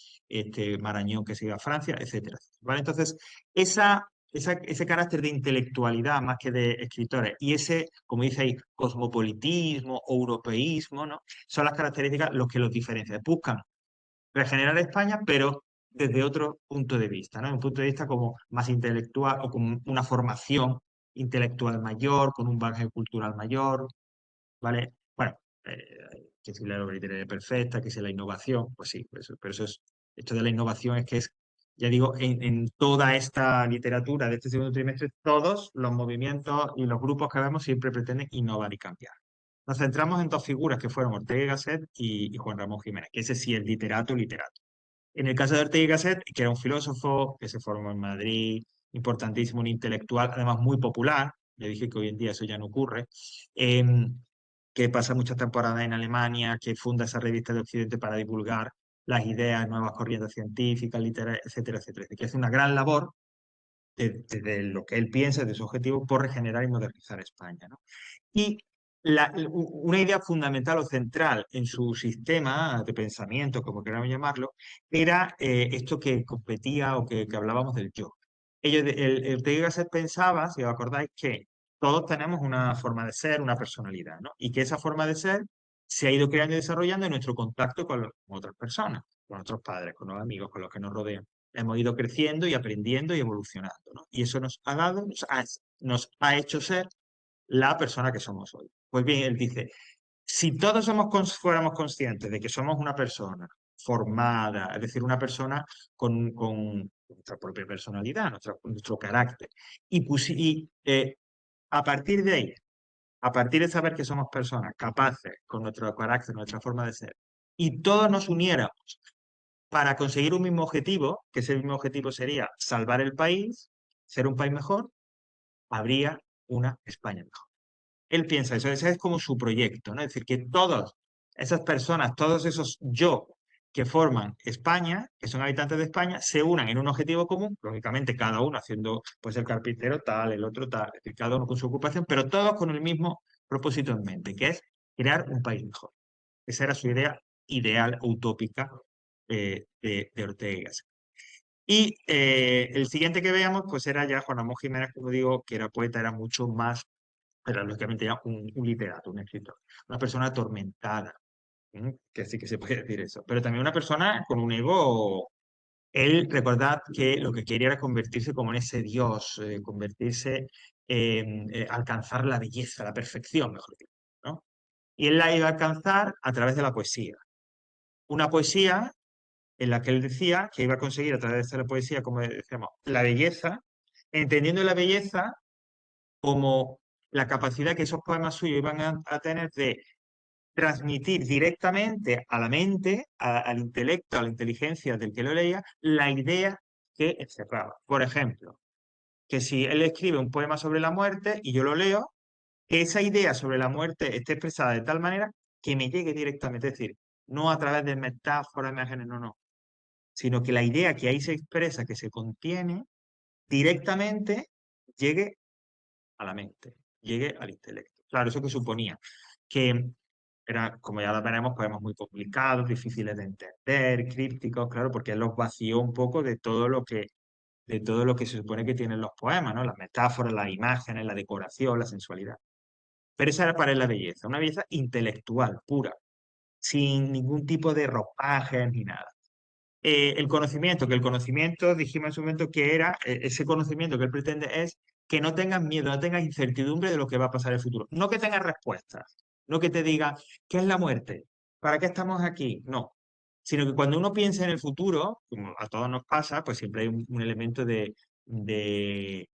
Marañón, que se iba a Francia, etcétera. ¿Vale? Entonces, ese carácter de intelectualidad más que de escritores y ese, como dice ahí, cosmopolitismo, europeísmo, ¿no? Son las características los que los diferencian. Buscan regenerar España, pero desde otro punto de vista, ¿no? Un punto de vista como más intelectual o con una formación intelectual mayor, con un bagaje cultural mayor, ¿vale? Bueno, que si la obra literaria perfecta, que si la innovación, pues sí, pero esto de la innovación es que es, ya digo, en toda esta literatura de este segundo trimestre, todos los movimientos y los grupos que vemos siempre pretenden innovar y cambiar. Nos centramos en dos figuras que fueron Ortega y Gasset y Juan Ramón Jiménez, que ese sí es literato, literato. En el caso de Ortega y Gasset, que era un filósofo que se formó en Madrid, importantísimo, un intelectual, además muy popular, le dije que hoy en día eso ya no ocurre, que pasa muchas temporadas en Alemania, que funda esa revista de Occidente para divulgar las ideas, nuevas corrientes científicas, literarias, etcétera, etcétera. Que hace una gran labor de lo que él piensa, de su objetivo, por regenerar y modernizar España, ¿no? Y una idea fundamental o central en su sistema de pensamiento, como queramos llamarlo, era esto que competía o que hablábamos del yo. El Ortega y Gasset pensaba, si os acordáis, que todos tenemos una forma de ser, una personalidad, ¿no? Y que esa forma de ser se ha ido creando y desarrollando en nuestro contacto con otras personas, con nuestros padres, con los amigos, con los que nos rodean. Hemos ido creciendo y aprendiendo y evolucionando, ¿no? Y eso nos ha dado, nos ha hecho ser la persona que somos hoy. Pues bien, él dice, si todos fuéramos conscientes de que somos una persona formada, es decir, una persona con nuestra propia personalidad, nuestro carácter, y a partir de ahí, a partir de saber que somos personas capaces con nuestro carácter, nuestra forma de ser, y todos nos uniéramos para conseguir un mismo objetivo, que ese mismo objetivo sería salvar el país, ser un país mejor, habría una España mejor. Él piensa eso, ese es como su proyecto, ¿no? Es decir, que todas esas personas, todos esos yo que forman España, que son habitantes de España, se unan en un objetivo común, lógicamente cada uno haciendo, pues el carpintero tal, el otro tal, es decir, cada uno con su ocupación, pero todos con el mismo propósito en mente, que es crear un país mejor. Esa era su idea ideal, utópica de Ortega y Gasset. Y el siguiente que veamos, pues era ya Juan Ramón Jiménez, como digo, que era poeta, era mucho más, era lógicamente ya un literato, un escritor, una persona atormentada, que sí que se puede decir eso, pero también una persona con un ego. Él, recordad que lo que quería era convertirse como en ese Dios, convertirse en alcanzar la belleza, la perfección, mejor dicho, ¿no? Y él la iba a alcanzar a través de la poesía. Una poesía en la que él decía que iba a conseguir a través de la poesía, como decíamos, la belleza, entendiendo la belleza como la capacidad que esos poemas suyos iban a tener de transmitir directamente a la mente, al intelecto, a la inteligencia del que lo leía, la idea que encerraba. Por ejemplo, que si él escribe un poema sobre la muerte y yo lo leo, que esa idea sobre la muerte esté expresada de tal manera que me llegue directamente, es decir, no a través de metáforas, imágenes, no, no, sino que la idea que ahí se expresa, que se contiene, directamente llegue a la mente, llegue al intelecto. Claro, eso que suponía que era, como ya lo veremos, poemas muy complicados, difíciles de entender, crípticos, claro, porque él los vació un poco de todo lo que se supone que tienen los poemas, ¿no? Las metáforas, las imágenes, la decoración, la sensualidad. Pero esa era para él la belleza, una belleza intelectual, pura, sin ningún tipo de ropajes ni nada. El conocimiento, que el conocimiento, dijimos en su momento que era, ese conocimiento que él pretende es que no tengas miedo, no tengas incertidumbre de lo que va a pasar en el futuro. No que tengas respuestas, no que te diga, ¿qué es la muerte? ¿Para qué estamos aquí? No. Sino que cuando uno piensa en el futuro, como a todos nos pasa, pues siempre hay un elemento de, de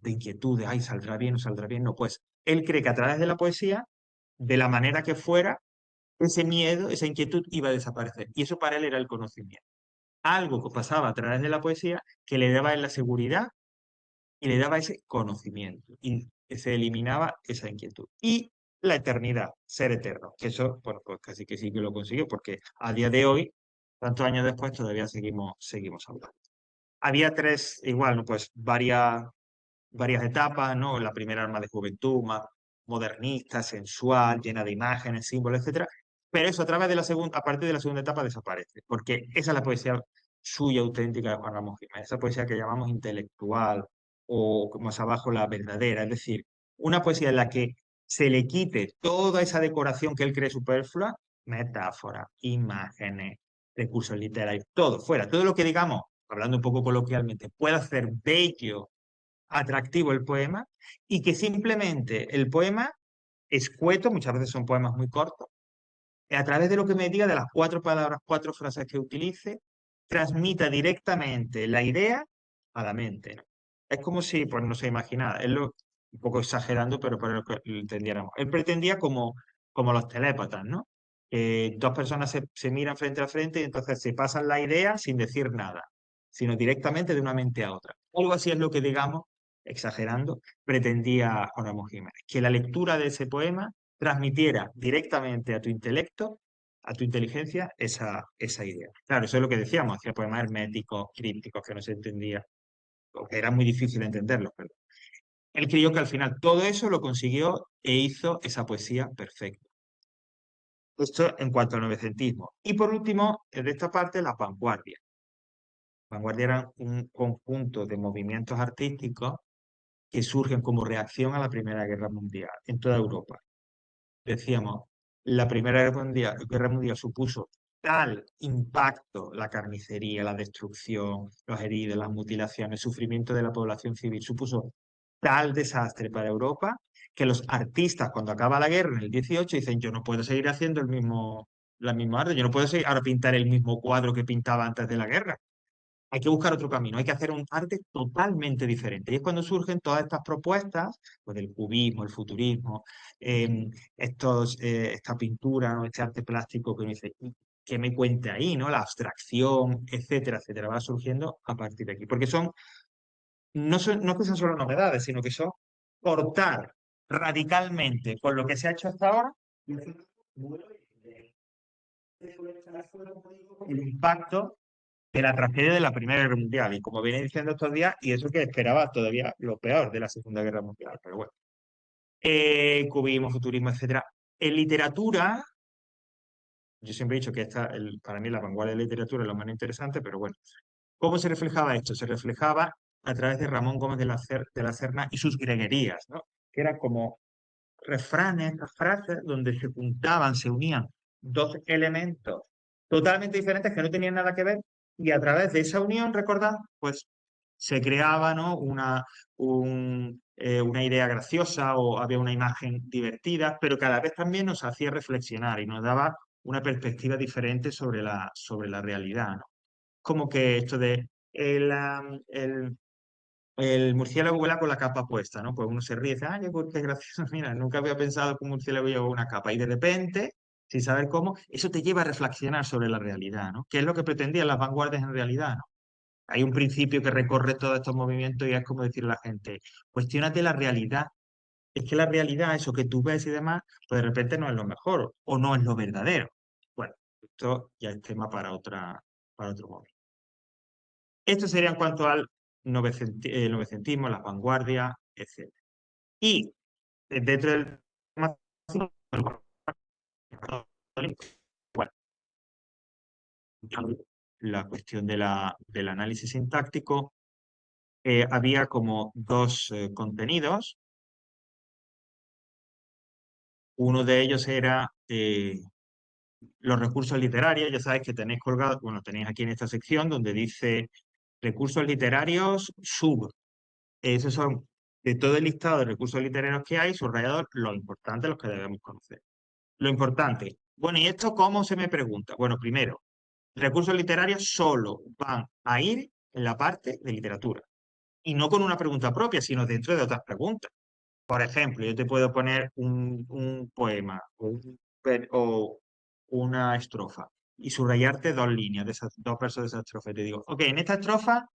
inquietud, de, ay, ¿saldrá bien o saldrá bien? No, pues él cree que a través de la poesía, de la manera que fuera, ese miedo, esa inquietud iba a desaparecer. Y eso para él era el conocimiento. Algo que pasaba a través de la poesía que le daba la seguridad y le daba ese conocimiento. Y se eliminaba esa inquietud. Y la eternidad, ser eterno. Que eso, bueno, pues casi que sí que lo consiguió, porque a día de hoy, tantos años después, todavía seguimos hablando. Había tres, igual, ¿no? Pues varias etapas, ¿no? La primera arma de juventud, más modernista, sensual, llena de imágenes, símbolos, etcétera. Pero eso a través de la segunda, a partir de la segunda etapa desaparece, porque esa es la poesía suya auténtica de Juan Ramón Jiménez, esa poesía que llamamos intelectual o más abajo la verdadera, es decir, una poesía en la que se le quite toda esa decoración que él cree superflua, metáforas, imágenes, recursos literarios, todo fuera, todo lo que digamos, hablando un poco coloquialmente, pueda hacer bello, atractivo el poema y que simplemente el poema escueto, muchas veces son poemas muy cortos, a través de lo que me diga, de las 4 palabras, 4 frases que utilice, transmita directamente la idea a la mente, ¿no? Es como si, pues no se imaginara, un poco exagerando, pero para que lo entendiéramos. Él pretendía como los telépatas, ¿no? Que dos personas se miran frente a frente y entonces se pasan la idea sin decir nada, sino directamente de una mente a otra. Algo así es lo que, digamos, exagerando, pretendía Juan Jiménez, que la lectura de ese poema transmitiera directamente a tu intelecto a tu inteligencia esa idea. Claro, eso es lo que decíamos, hacía poemas herméticos, crípticos, que no se entendía, o que era muy difícil entenderlos, pero él creyó que al final todo eso lo consiguió e hizo esa poesía perfecta. Esto en cuanto al novecentismo. Y por último, de esta parte, la vanguardia. Vanguardia era un conjunto de movimientos artísticos que surgen como reacción a la Primera Guerra Mundial en toda Europa. Decíamos, la Primera Guerra Mundial supuso tal impacto, la carnicería, la destrucción, los heridos, las mutilaciones, el sufrimiento de la población civil, supuso tal desastre para Europa que los artistas, cuando acaba la guerra en el 18, dicen, yo no puedo seguir haciendo la misma arte, yo no puedo seguir ahora pintar el mismo cuadro que pintaba antes de la guerra. Hay que buscar otro camino, hay que hacer un arte totalmente diferente. Y es cuando surgen todas estas propuestas, pues el cubismo, el futurismo, esta pintura, ¿no? Este arte plástico que me dice, que me cuente ahí, ¿no? La abstracción, etcétera, etcétera, va surgiendo a partir de aquí. Porque no es que sean solo novedades, sino que son cortar radicalmente con lo que se ha hecho hasta ahora el impacto de la tragedia de la Primera Guerra Mundial. Y como viene diciendo estos días, y eso que esperaba todavía lo peor de la Segunda Guerra Mundial. Pero bueno, cubismo, futurismo, etcétera. En literatura, yo siempre he dicho que para mí la vanguardia de la literatura es lo más interesante, pero bueno, ¿cómo se reflejaba esto? Se reflejaba a través de Ramón Gómez de la Serna y sus greguerías, ¿no? Que eran como refranes, frases donde se juntaban, se unían dos elementos totalmente diferentes que no tenían nada que ver y a través de esa unión, recordad, pues se creaba, ¿no? Una idea graciosa o había una imagen divertida, pero cada vez también nos hacía reflexionar y nos daba una perspectiva diferente sobre la realidad, ¿no? Como que esto de el murciélago vuela con la capa puesta, ¿no? Pues uno se ríe y dice, ay, qué gracioso, mira, nunca había pensado que un murciélago lleva una capa. Y de repente, sin saber cómo, eso te lleva a reflexionar sobre la realidad, ¿no? ¿Qué es lo que pretendían las vanguardias en realidad, ¿no? Hay un principio que recorre todos estos movimientos y es como decirle a la gente, cuestiónate la realidad. Es que la realidad, eso que tú ves y demás, pues de repente no es lo mejor o no es lo verdadero. Bueno, esto ya es tema para otro momento. Esto sería en cuanto al novecentismo, las vanguardias, etc. Y dentro del bueno, la cuestión del análisis sintáctico, había como dos contenidos. Uno de ellos era los recursos literarios. Ya sabéis que tenéis colgado, bueno, tenéis aquí en esta sección donde dice recursos literarios sub. Esos son de todo el listado de recursos literarios que hay, subrayados los importantes, los que debemos conocer. Lo importante. Bueno, ¿y esto cómo se me pregunta? Bueno, primero, recursos literarios solo van a ir en la parte de literatura. Y no con una pregunta propia, sino dentro de otras preguntas. Por ejemplo, yo te puedo poner un poema o una estrofa y subrayarte dos líneas de esas dos versos de esa estrofa. Y te digo, ok, en esta estrofa,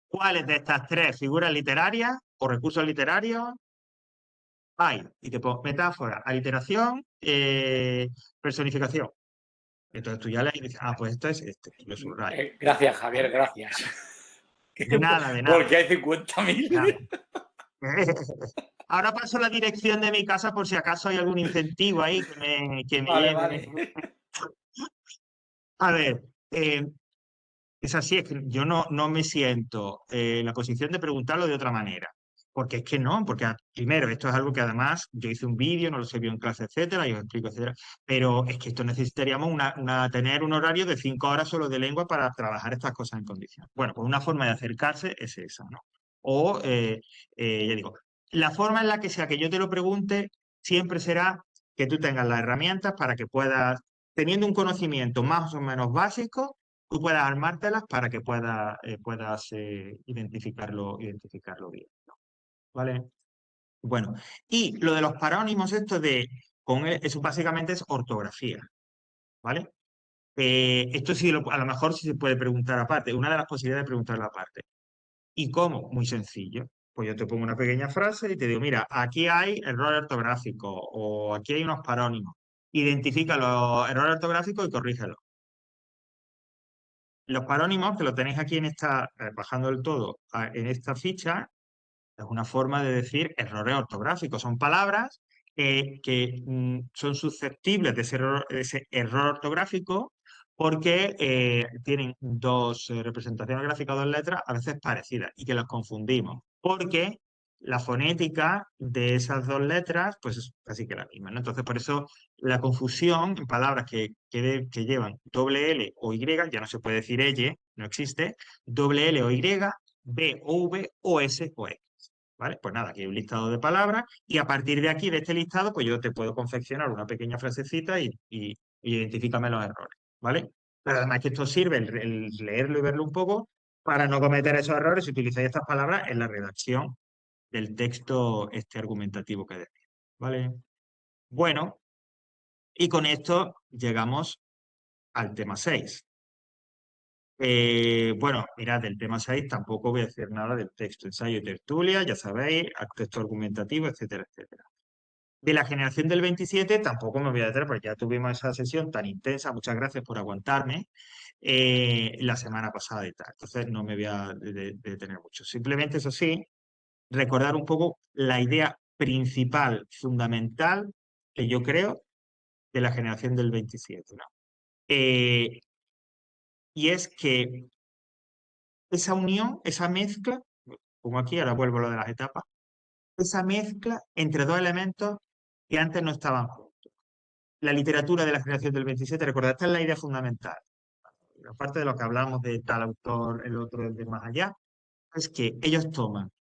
¿cuáles de estas tres figuras literarias o recursos literarios hay? Y te pongo metáfora, aliteración, personificación. Entonces tú ya le dices, ah, pues esto es este, y lo subrayo. Gracias, Javier, gracias. De nada, de nada. Porque hay de 50.000. nada. Ahora paso la dirección de mi casa por si acaso hay algún incentivo ahí que me Vale, lleve. vale. A ver, es así, es que yo no me siento en la posición de preguntarlo de otra manera. Porque es que no, porque primero, esto es algo que además yo hice un vídeo, no lo sé, vio en clase, etcétera, y os explico, etcétera. Pero es que esto necesitaríamos tener un horario de 5 horas solo de lengua para trabajar estas cosas en condiciones. Bueno, pues una forma de acercarse es esa, ¿no? O, ya digo, la forma en la que sea que yo te lo pregunte siempre será que tú tengas las herramientas para que puedas, teniendo un conocimiento más o menos básico, tú puedas armártelas para que puedas identificarlo bien, ¿no? ¿Vale? Bueno, y lo de los parónimos, eso básicamente es ortografía, ¿vale? Esto sí, a lo mejor sí se puede preguntar aparte, una de las posibilidades de preguntarlo aparte. ¿Y cómo? Muy sencillo. Pues yo te pongo una pequeña frase y te digo, mira, aquí hay error ortográfico o aquí hay unos parónimos. identifica los errores ortográficos y corrígelos. Los parónimos, que lo tenéis aquí en esta, bajando del todo, en esta ficha, es una forma de decir errores ortográficos. Son palabras que son susceptibles de ese error ortográfico porque tienen dos representaciones gráficas, dos letras, a veces parecidas, y que las confundimos. Porque la fonética de esas dos letras, pues es casi que la misma, ¿no? Entonces, por eso la confusión en palabras que llevan doble L o Y, ya no se puede decir elle, no existe, doble L o Y, B o V o S o X. ¿Vale? Pues nada, aquí hay un listado de palabras y a partir de aquí, de este listado, pues yo te puedo confeccionar una pequeña frasecita y identifícame los errores, ¿vale? Pero además que esto sirve, el leerlo y verlo un poco, para no cometer esos errores si utilizáis estas palabras en la redacción del texto argumentativo que decía, ¿vale? Bueno, y con esto llegamos al tema 6. Bueno, mirad, del tema 6 tampoco voy a decir nada del texto, ensayo y tertulia, ya sabéis, al texto argumentativo, etcétera, etcétera. De la generación del 27 tampoco me voy a detener porque ya tuvimos esa sesión tan intensa, muchas gracias por aguantarme, la semana pasada y tal. Entonces no me voy a detener mucho. Simplemente, eso sí, recordar un poco la idea principal, fundamental, que yo creo, de la generación del 27, ¿no? Y es que esa unión, esa mezcla, como aquí, ahora vuelvo a lo de las etapas, esa mezcla entre dos elementos que antes no estaban juntos. La literatura de la generación del 27, recordad, esta es la idea fundamental. Aparte de lo que hablamos de tal autor, el otro es de más allá, es que ellos toman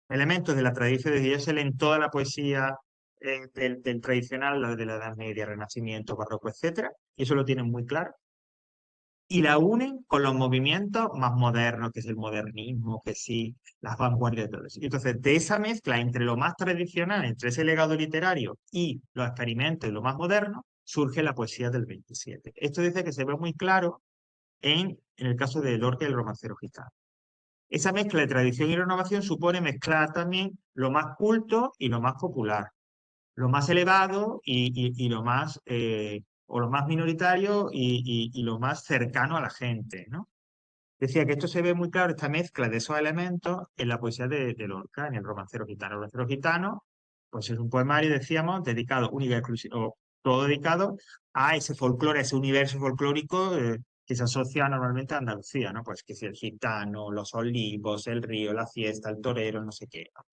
elementos de la tradición, de ellos se leen toda la poesía del tradicional, la de la Edad Media, Renacimiento, Barroco, etcétera, y eso lo tienen muy claro, y la unen con los movimientos más modernos, que es el modernismo, que sí, las vanguardias y todo eso. Y entonces, de esa mezcla entre lo más tradicional, entre ese legado literario y los experimentos y lo más moderno, surge la poesía del 27. Esto dice que se ve muy claro en el caso de Lorca y el romancero gitano. Esa mezcla de tradición y renovación supone mezclar también lo más culto y lo más popular, lo más elevado y lo más, o lo más minoritario y lo más cercano a la gente, ¿no? Decía que esto se ve muy claro, esta mezcla de esos elementos, en la poesía de Lorca, en el romancero gitano. El romancero gitano, pues es un poemario, decíamos, dedicado, única y exclusivo, todo dedicado a ese folclore, a ese universo folclórico que se asocia normalmente a Andalucía, ¿no? Pues que si el gitano, los olivos, el río, la fiesta, el torero, no sé qué, ¿no?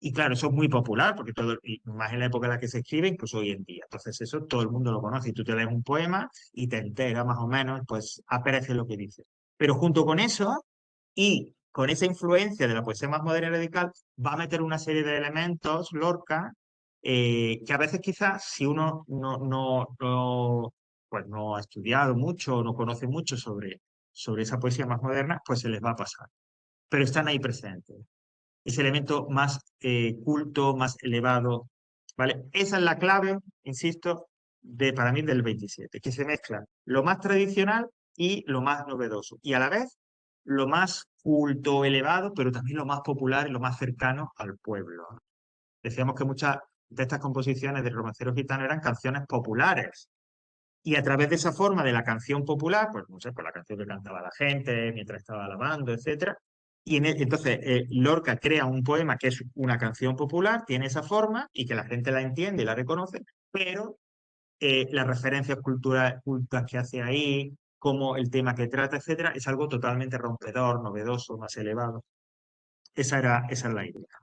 Y claro, eso es muy popular, porque todo, y más en la época en la que se escribe, incluso hoy en día. Entonces, eso todo el mundo lo conoce. Y tú te lees un poema y te enteras más o menos, pues aparece lo que dice. Pero junto con eso, y con esa influencia de la poesía más moderna y radical, va a meter una serie de elementos, Lorca, que a veces quizás, si uno pues no ha estudiado mucho, no conoce mucho sobre esa poesía más moderna, pues se les va a pasar. Pero están ahí presentes, ese elemento más culto, más elevado, ¿vale? Esa es la clave, insisto, para mí del 27, que se mezcla lo más tradicional y lo más novedoso, y a la vez lo más culto, elevado, pero también lo más popular y lo más cercano al pueblo, ¿no? Decíamos que muchas de estas composiciones del romancero gitano eran canciones populares, y a través de esa forma de la canción popular, pues no sé, pues la canción que cantaba la gente mientras estaba alabando, etcétera. Y entonces Lorca crea un poema que es una canción popular, tiene esa forma y que la gente la entiende y la reconoce, pero las referencias cultas que hace ahí, como el tema que trata, etcétera, es algo totalmente rompedor, novedoso, más elevado. Esa es la idea.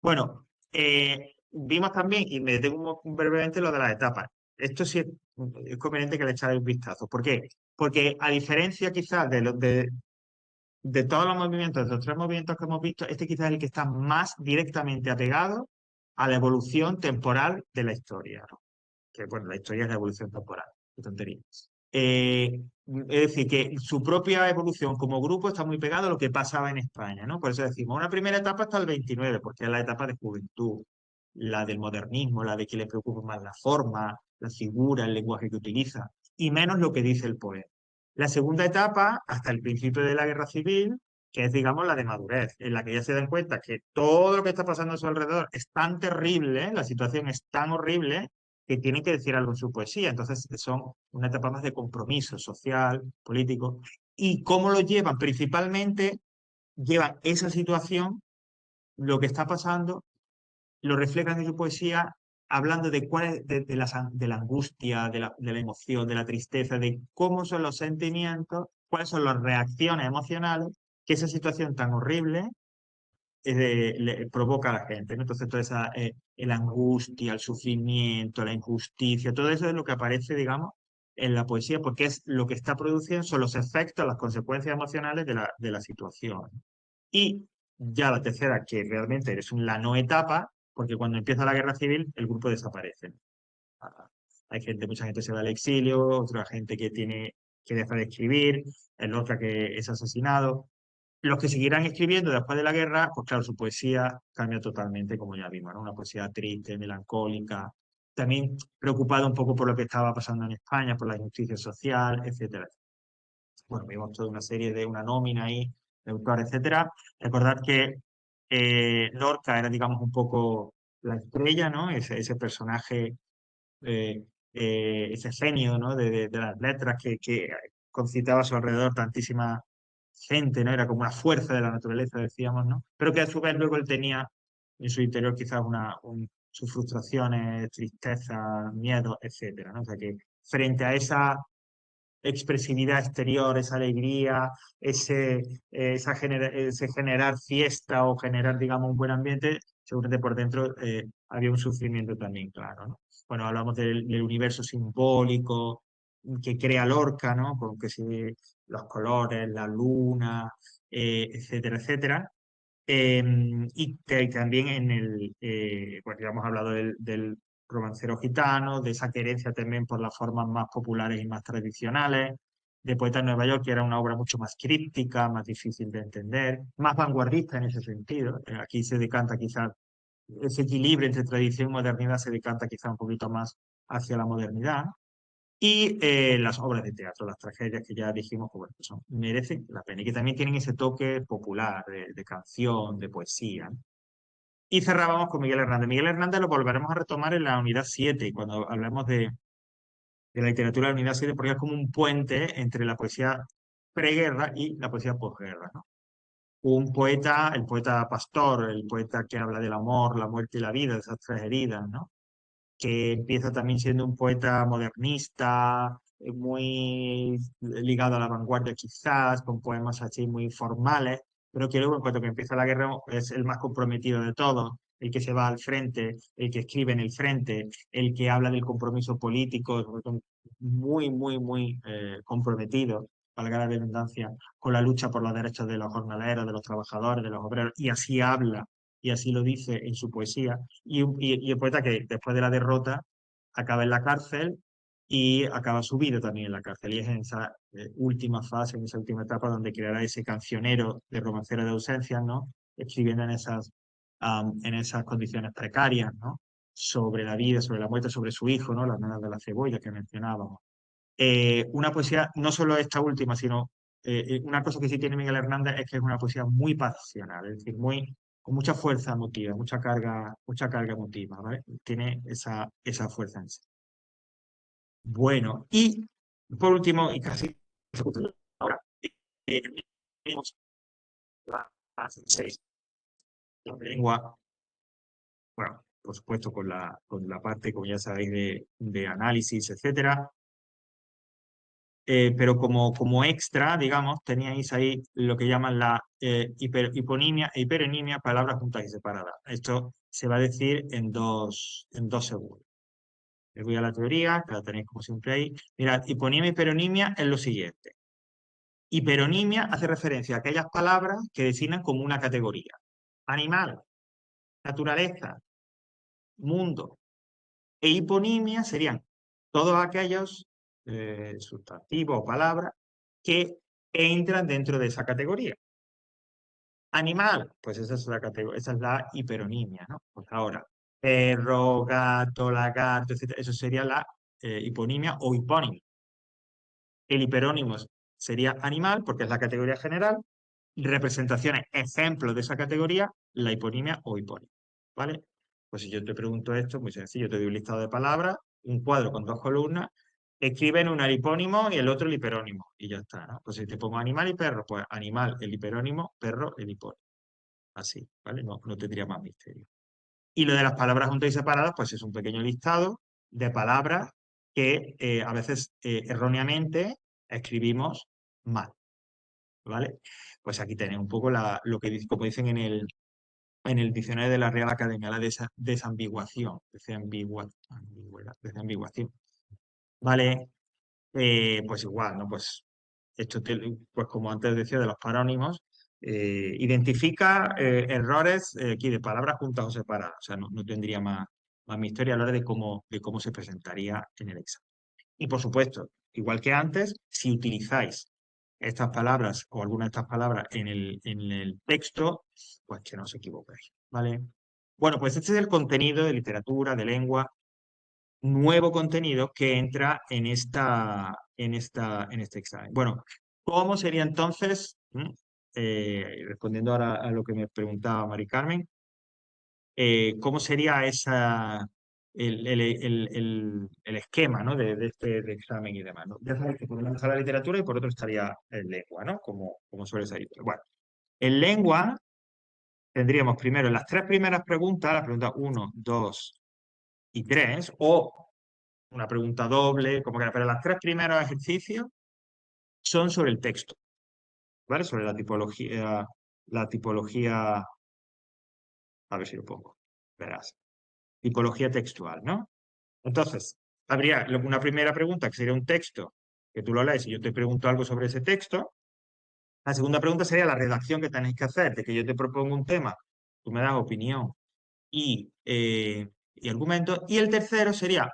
Bueno, vimos también, y me detengo brevemente, lo de las etapas. Esto sí es conveniente que le echáis un vistazo. ¿Por qué? Porque a diferencia quizás de todos los movimientos, de los tres movimientos que hemos visto, este quizás es el que está más directamente apegado a la evolución temporal de la historia, ¿no? Que bueno, la historia es la evolución temporal, qué tontería. Es decir, que su propia evolución como grupo está muy pegado a lo que pasaba en España, ¿no? Por eso decimos, una primera etapa hasta el 29, porque es la etapa de juventud, la del modernismo, la de que le preocupa más la forma, la figura, el lenguaje que utiliza, y menos lo que dice el poema. La segunda etapa, hasta el principio de la Guerra Civil, que es, digamos, la de madurez, en la que ya se dan cuenta que todo lo que está pasando a su alrededor es tan terrible, la situación es tan horrible, que tienen que decir algo en su poesía. Entonces son una etapa más de compromiso social, político. ¿Y cómo lo llevan? Principalmente llevan esa situación, lo que está pasando, lo reflejan en su poesía hablando de cuál es, de la angustia, de la emoción, de la tristeza, de cómo son los sentimientos, cuáles son las reacciones emocionales que esa situación tan horrible le provoca a la gente, ¿no? Entonces, toda esa la angustia, el sufrimiento, la injusticia, todo eso es lo que aparece, digamos, en la poesía, porque es lo que está produciendo, son los efectos, las consecuencias emocionales de la situación. Y ya la tercera, que realmente es la no etapa, porque cuando empieza la guerra civil, el grupo desaparece. Hay gente, mucha gente se va al exilio, otra gente que deja de escribir, el otra que es asesinado. Los que seguirán escribiendo después de la guerra, pues claro, su poesía cambia totalmente, como ya vimos, ¿no? Una poesía triste, melancólica, también preocupado un poco por lo que estaba pasando en España, por la injusticia social, etcétera. Bueno, vimos toda una serie de una nómina ahí, de autores, etcétera. Recordad que Lorca era, digamos, un poco la estrella, ¿no? Ese personaje, eh, ese genio, ¿no? De las letras que concitaba a su alrededor tantísima gente, ¿no? Era como una fuerza de la naturaleza, decíamos, ¿no? Pero que a su vez luego él tenía en su interior quizás sus frustraciones, tristeza, miedo, etcétera, ¿no? O sea que frente a esa expresividad exterior, esa alegría, ese generar fiesta o generar, digamos, un buen ambiente, seguramente por dentro había un sufrimiento también, claro, ¿no? Bueno, hablamos del universo simbólico que crea Lorca, ¿no? Con que sí, los colores, la luna, etcétera, etcétera. Y que también pues ya hemos hablado del romancero gitano, de esa querencia también por las formas más populares y más tradicionales, de Poeta en Nueva York, que era una obra mucho más críptica, más difícil de entender, más vanguardista en ese sentido. Aquí se decanta quizás ese equilibrio entre tradición y modernidad, se decanta quizás un poquito más hacia la modernidad. Y las obras de teatro, las tragedias que ya dijimos, pues, bueno, que merecen la pena y que también tienen ese toque popular de canción, de poesía. Y cerrábamos con Miguel Hernández. Miguel Hernández lo volveremos a retomar en la unidad 7, cuando hablemos de la literatura de la unidad 7, porque es como un puente entre la poesía preguerra y la poesía posguerra, ¿no? Un poeta, el poeta pastor, el poeta que habla del amor, la muerte y la vida, de esas tres heridas, ¿no? Que empieza también siendo un poeta modernista, muy ligado a la vanguardia quizás, con poemas así muy formales, pero que luego en cuanto que empieza la guerra es el más comprometido de todos, el que se va al frente, el que escribe en el frente, el que habla del compromiso político, muy, muy, muy comprometido, valga la redundancia, con la lucha por los derechos de los jornaleros, de los trabajadores, de los obreros, y así habla, y así lo dice en su poesía y el poeta que después de la derrota acaba en la cárcel y acaba su vida también en la cárcel. Y es en esa última fase, en esa última etapa, donde creará ese cancionero de romancero de ausencias, ¿no? Escribiendo en esas condiciones precarias, ¿no? Sobre la vida, sobre la muerte, sobre su hijo, ¿no? Las nanas de la cebolla que mencionábamos. Una poesía, no solo esta última, sino una cosa que sí tiene Miguel Hernández es que es una poesía muy pasional, es decir, con mucha fuerza emotiva, mucha carga emotiva, ¿vale? Tiene esa fuerza en sí. Bueno, y por último, y casi ahora, tenemos la seis, la lengua, bueno, por supuesto con la parte, como ya sabéis, de análisis, etcétera. Pero como extra, digamos, teníais ahí lo que llaman la hiponimia e hiperonimia, palabras juntas y separadas. Esto se va a decir en dos segundos. Les voy a la teoría, que la tenéis como siempre ahí. Mirad, hiponimia y hiperonimia es lo siguiente. Hiperonimia hace referencia a aquellas palabras que designan como una categoría. Animal, naturaleza, mundo. E hiponimia serían todos aquellos sustantivos o palabras que entran dentro de esa categoría. Animal, pues esa es la hiperonimia, ¿no? Pues ahora, perro, gato, lagarto, etc. Eso sería la hiponimia o hipónimo. El hiperónimo sería animal, porque es la categoría general. Representaciones, ejemplos de esa categoría, la hiponimia o hipónimo. ¿Vale? Pues si yo te pregunto esto, muy sencillo, te doy un listado de palabras, un cuadro con 2 columnas, escriben un alipónimo y el otro el hiperónimo, y ya está, ¿no? Pues si te pongo animal y perro, pues animal, el hiperónimo, perro, el hipónimo. Así, ¿vale? No tendría más misterio. Y lo de las palabras juntas y separadas, pues es un pequeño listado de palabras que a veces erróneamente escribimos mal, ¿vale? Pues aquí tenéis un poco lo que como dicen en el diccionario de la Real Academia, la desambiguación, desambiguación, ¿vale? Pues igual, ¿no? Pues esto, pues como antes decía de los parónimos, identifica errores aquí de palabras juntas o separadas, o sea, no tendría más misterio a la hora de cómo se presentaría en el examen. Y por supuesto, igual que antes, si utilizáis estas palabras o alguna de estas palabras en el texto, pues que no os equivoquéis, ¿vale? Bueno, pues este es el contenido de literatura, de lengua, nuevo contenido que entra en este examen. Bueno, ¿cómo sería entonces, respondiendo ahora a lo que me preguntaba Mari Carmen, cómo sería el esquema, ¿no? de este examen y demás, ¿no? Ya sabéis que por un lado está la literatura y por otro estaría el lengua, ¿no? Como suele ser. Bueno, en lengua tendríamos primero las 3 primeras preguntas, la pregunta 1, 2 y 3, o una pregunta doble, como que, pero los 3 primeros ejercicios son sobre el texto, ¿vale? Sobre la tipología, a ver si lo pongo, verás, tipología textual, ¿no? Entonces, habría una primera pregunta que sería un texto, que tú lo lees y yo te pregunto algo sobre ese texto. La segunda pregunta sería la redacción que tenéis que hacer, de que yo te propongo un tema, tú me das opinión y argumentos. Y el tercero sería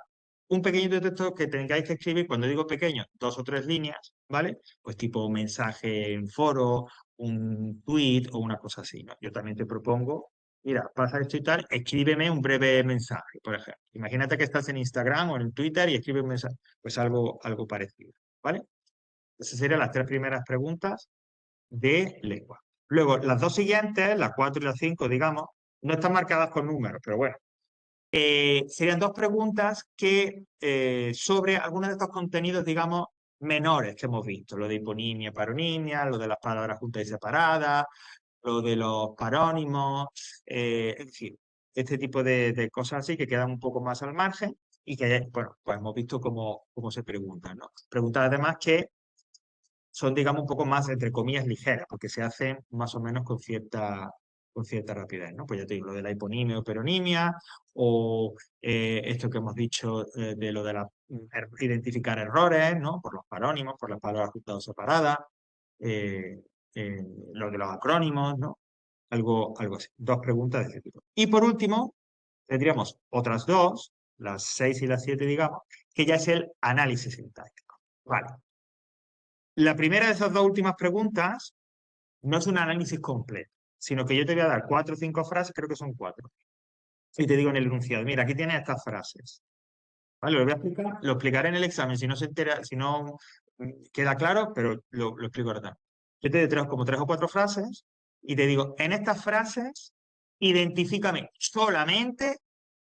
un pequeño texto que tengáis que escribir, cuando digo pequeño, 2 o 3 líneas, ¿vale? Pues tipo un mensaje en foro, un tweet o una cosa así, ¿no? Yo también te propongo, mira, pasa esto y tal, escríbeme un breve mensaje, por ejemplo. Imagínate que estás en Instagram o en Twitter y escribes un mensaje, pues algo parecido, ¿vale? Esas serían las 3 primeras preguntas de lengua. Luego, las 2 siguientes, las 4 y las 5, digamos, no están marcadas con números, pero bueno, serían 2 preguntas que sobre algunos de estos contenidos, digamos, menores que hemos visto, lo de hiponimia, paronimia, lo de las palabras juntas y separadas, lo de los parónimos, es decir, este tipo de cosas así que quedan un poco más al margen y que, bueno, pues hemos visto cómo se preguntan, ¿no? Preguntas además que son, digamos, un poco más, entre comillas, ligeras, porque se hacen más o menos con cierta rapidez, ¿no? Pues ya te digo, lo de la hiponimia o peronimia, o esto que hemos dicho de lo de identificar errores, ¿no? Por los parónimos, por las palabras juntas o separadas, eh, lo de los acrónimos, ¿no? Algo así. 2 preguntas de ese tipo. Y por último, tendríamos otras 2, las 6 y las 7, digamos, que ya es el análisis sintáctico. Vale. La primera de esas 2 últimas preguntas no es un análisis completo, sino que yo te voy a dar 4 o 5 frases, creo que son 4. Y te digo en el enunciado, mira, aquí tienes estas frases. ¿Vale? Lo voy a explicar, lo explicaré en el examen, si no se entera, si no queda claro, pero lo explico ahora también. Yo te doy como 3 o 4 frases y te digo, en estas frases, identifícame solamente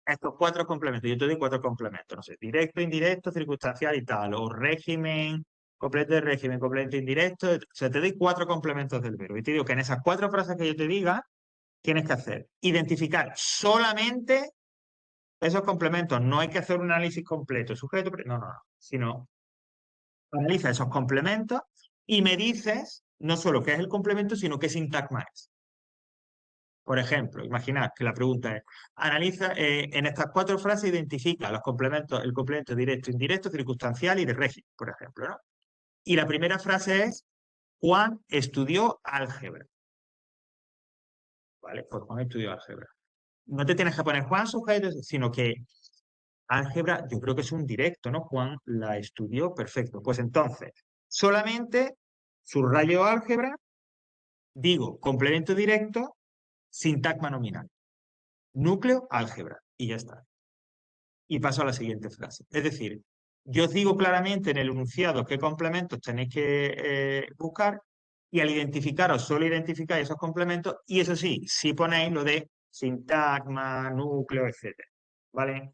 estos 4 complementos. Yo te doy 4 complementos, no sé, directo, indirecto, circunstancial y tal, o régimen, complemento de régimen, complemento indirecto, o sea, te doy 4 complementos del verbo. Y te digo que en esas 4 frases que yo te diga, tienes que hacer, identificar solamente esos complementos. No hay que hacer un análisis completo, sujeto, no, sino analiza esos complementos y me dices no solo qué es el complemento, sino qué sintagma es. Por ejemplo, imaginad que la pregunta es, analiza, en estas 4 frases identifica los complementos, el complemento directo, indirecto, circunstancial y de régimen, por ejemplo, ¿no? Y la primera frase es, Juan estudió álgebra. ¿Vale? Pues Juan estudió álgebra. No te tienes que poner Juan sujeto, sino que álgebra, yo creo que es un directo, ¿no? Juan la estudió, perfecto. Pues entonces, solamente subrayo álgebra, digo complemento directo, sintagma nominal. Núcleo, álgebra. Y ya está. Y paso a la siguiente frase. Es decir, yo os digo claramente en el enunciado qué complementos tenéis que buscar y al identificaros, solo identificáis esos complementos y eso sí, si ponéis lo de sintagma, núcleo, etc. ¿Vale?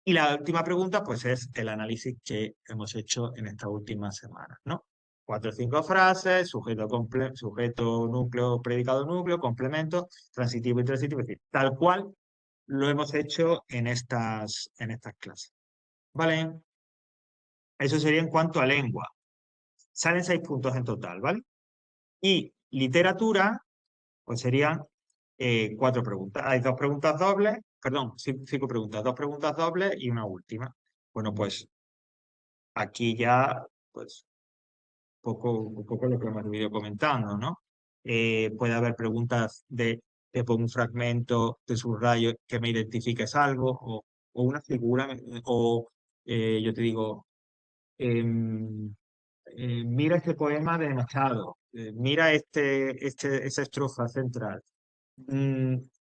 Y la última pregunta, pues, es el análisis que hemos hecho en estas últimas semanas, ¿no? 4 o 5 frases, sujeto, núcleo, predicado, núcleo, complemento, transitivo y transitivo, es decir, tal cual lo hemos hecho en estas clases. ¿Vale? Eso sería en cuanto a lengua. Salen 6 puntos en total, ¿vale? Y literatura, pues serían 4 preguntas. Hay 2 preguntas dobles, perdón, 5 preguntas, 2 preguntas dobles y una última. Bueno, pues aquí ya, pues, un poco lo que hemos ido comentando, ¿no? Puede haber preguntas te pongo un fragmento, te subrayo que me identifiques algo, o una figura, o yo te digo, mira este poema de Machado, mira esa estrofa central.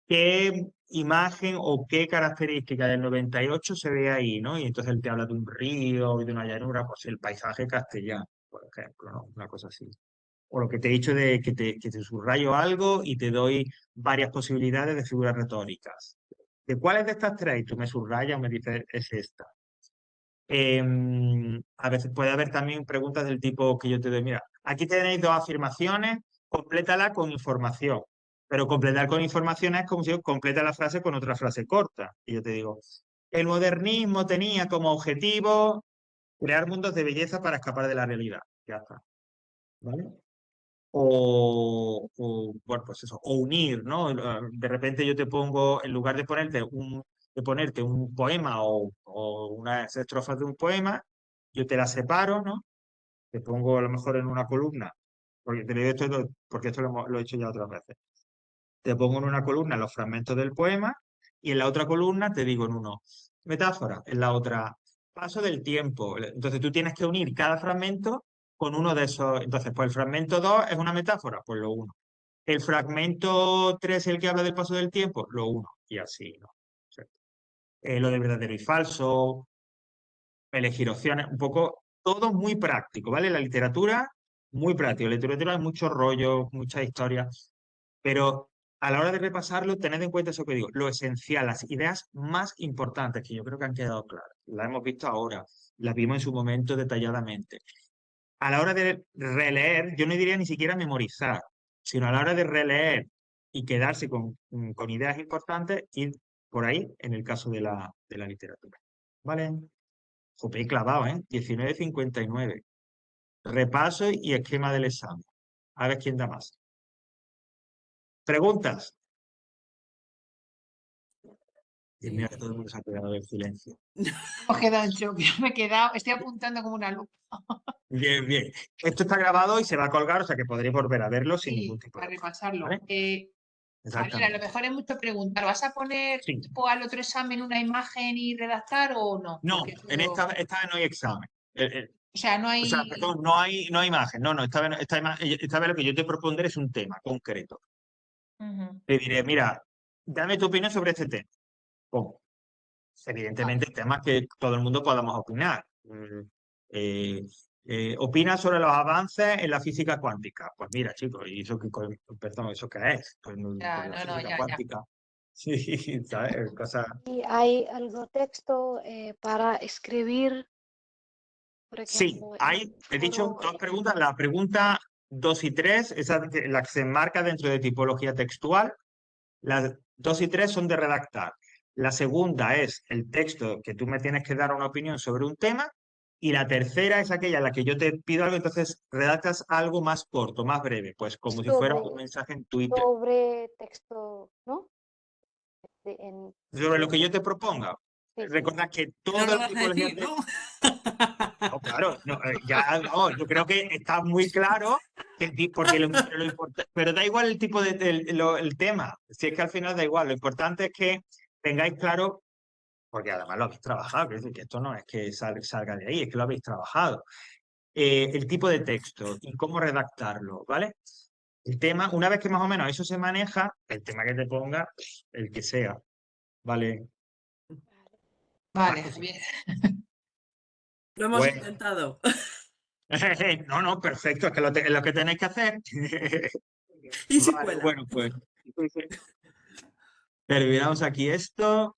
¿Qué imagen o qué característica del 98 se ve ahí, ¿no? Y entonces él te habla de un río y de una llanura, pues el paisaje castellano, por ejemplo, ¿no? Una cosa así. O lo que te he dicho de que te subrayo algo y te doy varias posibilidades de figuras retóricas. ¿De cuáles de estas 3 tú me subrayas o me dices es esta? A veces puede haber también preguntas del tipo que yo te doy, mira, aquí tenéis 2 afirmaciones, complétala con información. Pero completar con información es como si yo completa la frase con otra frase corta. Y yo te digo, el modernismo tenía como objetivo crear mundos de belleza para escapar de la realidad. Ya está. ¿Vale? Bueno, pues eso, o unir, ¿no? De repente yo te pongo, en lugar de ponerte un poema o unas estrofas de un poema, yo te las separo, ¿no? Te pongo a lo mejor en una columna, porque te lo digo porque esto lo he hecho ya otras veces. Te pongo en una columna los fragmentos del poema y en la otra columna te digo en uno, metáfora, en la otra, paso del tiempo. Entonces tú tienes que unir cada fragmento con uno de esos. Entonces, pues el fragmento 2 es una metáfora, pues lo uno. El fragmento 3 el que habla del paso del tiempo, lo uno. Y así, ¿no? O sea, lo de verdadero y falso, elegir opciones, un poco, todo muy práctico, ¿vale? La literatura, muy práctico. La literatura hay muchos rollos, muchas historias, pero a la hora de repasarlo, tened en cuenta eso que digo, lo esencial, las ideas más importantes que yo creo que han quedado claras. Las hemos visto ahora, las vimos en su momento detalladamente. A la hora de releer, yo no diría ni siquiera memorizar, sino a la hora de releer y quedarse con ideas importantes, ir por ahí en el caso de la literatura. ¿Vale? Jope, clavado, ¿eh? 19.59. Repaso y esquema del examen. A ver quién da más. ¿Preguntas? Y mira que todo el mundo se ha quedado en silencio. Hemos quedado en shock. Yo me he quedado, estoy apuntando como una lupa. Bien, bien. Esto está grabado y se va a colgar, o sea que podréis volver a verlo sin ningún tipo Para de problema. repasarlo. ¿Vale? Javier, a lo Exactamente. mejor es mucho preguntar, ¿vas a poner Sí. tipo al otro examen una imagen y redactar o no? No, Porque en esta vez no hay examen. o sea, no O sea, hay. perdón, no hay imagen. No, esta vez lo que yo te propondré es un tema concreto. Ujú. Te diré, mira, dame tu opinión sobre este tema. ¿Cómo? Vale. Evidentemente, temas que todo el mundo podamos opinar. ¿Opina sobre los avances en la física cuántica? Pues mira, chicos, ¿y eso perdón, ¿eso qué es? Pues, Ya, pues la no, física ya. cuántica. Sí, ¿sabes? Cosas. ¿Y hay algo texto para escribir, por Sí, ejemplo, en hay, un he dicho foro? 2 preguntas. La pregunta 2 y 3, esa la que se enmarca dentro de tipología textual. Las 2 y 3 son de redactar. La segunda es el texto que tú me tienes que dar una opinión sobre un tema. Y la tercera es aquella en la que yo te pido algo, entonces redactas algo más corto, más breve, pues como si fuera un mensaje en Twitter. Sobre texto, ¿no? Sobre lo que yo te proponga. Sí. Recordad que No todas lo las vas a tipologías decir, ¿no? No, claro, no, ya, no, yo creo que está muy claro porque pero da igual el tipo el tema, si es que al final da igual, lo importante es que tengáis claro, porque además lo habéis trabajado, que esto no es que salga de ahí, es que lo habéis trabajado, el tipo de texto y cómo redactarlo, ¿vale? El tema, una vez que más o menos eso se maneja, el tema que te ponga, el que sea, ¿vale? Vale, Más Javier. Lo hemos Bueno. intentado. No, perfecto, es que es lo que tenéis que hacer. Y si Vale, cuela. bueno, pues terminamos aquí esto.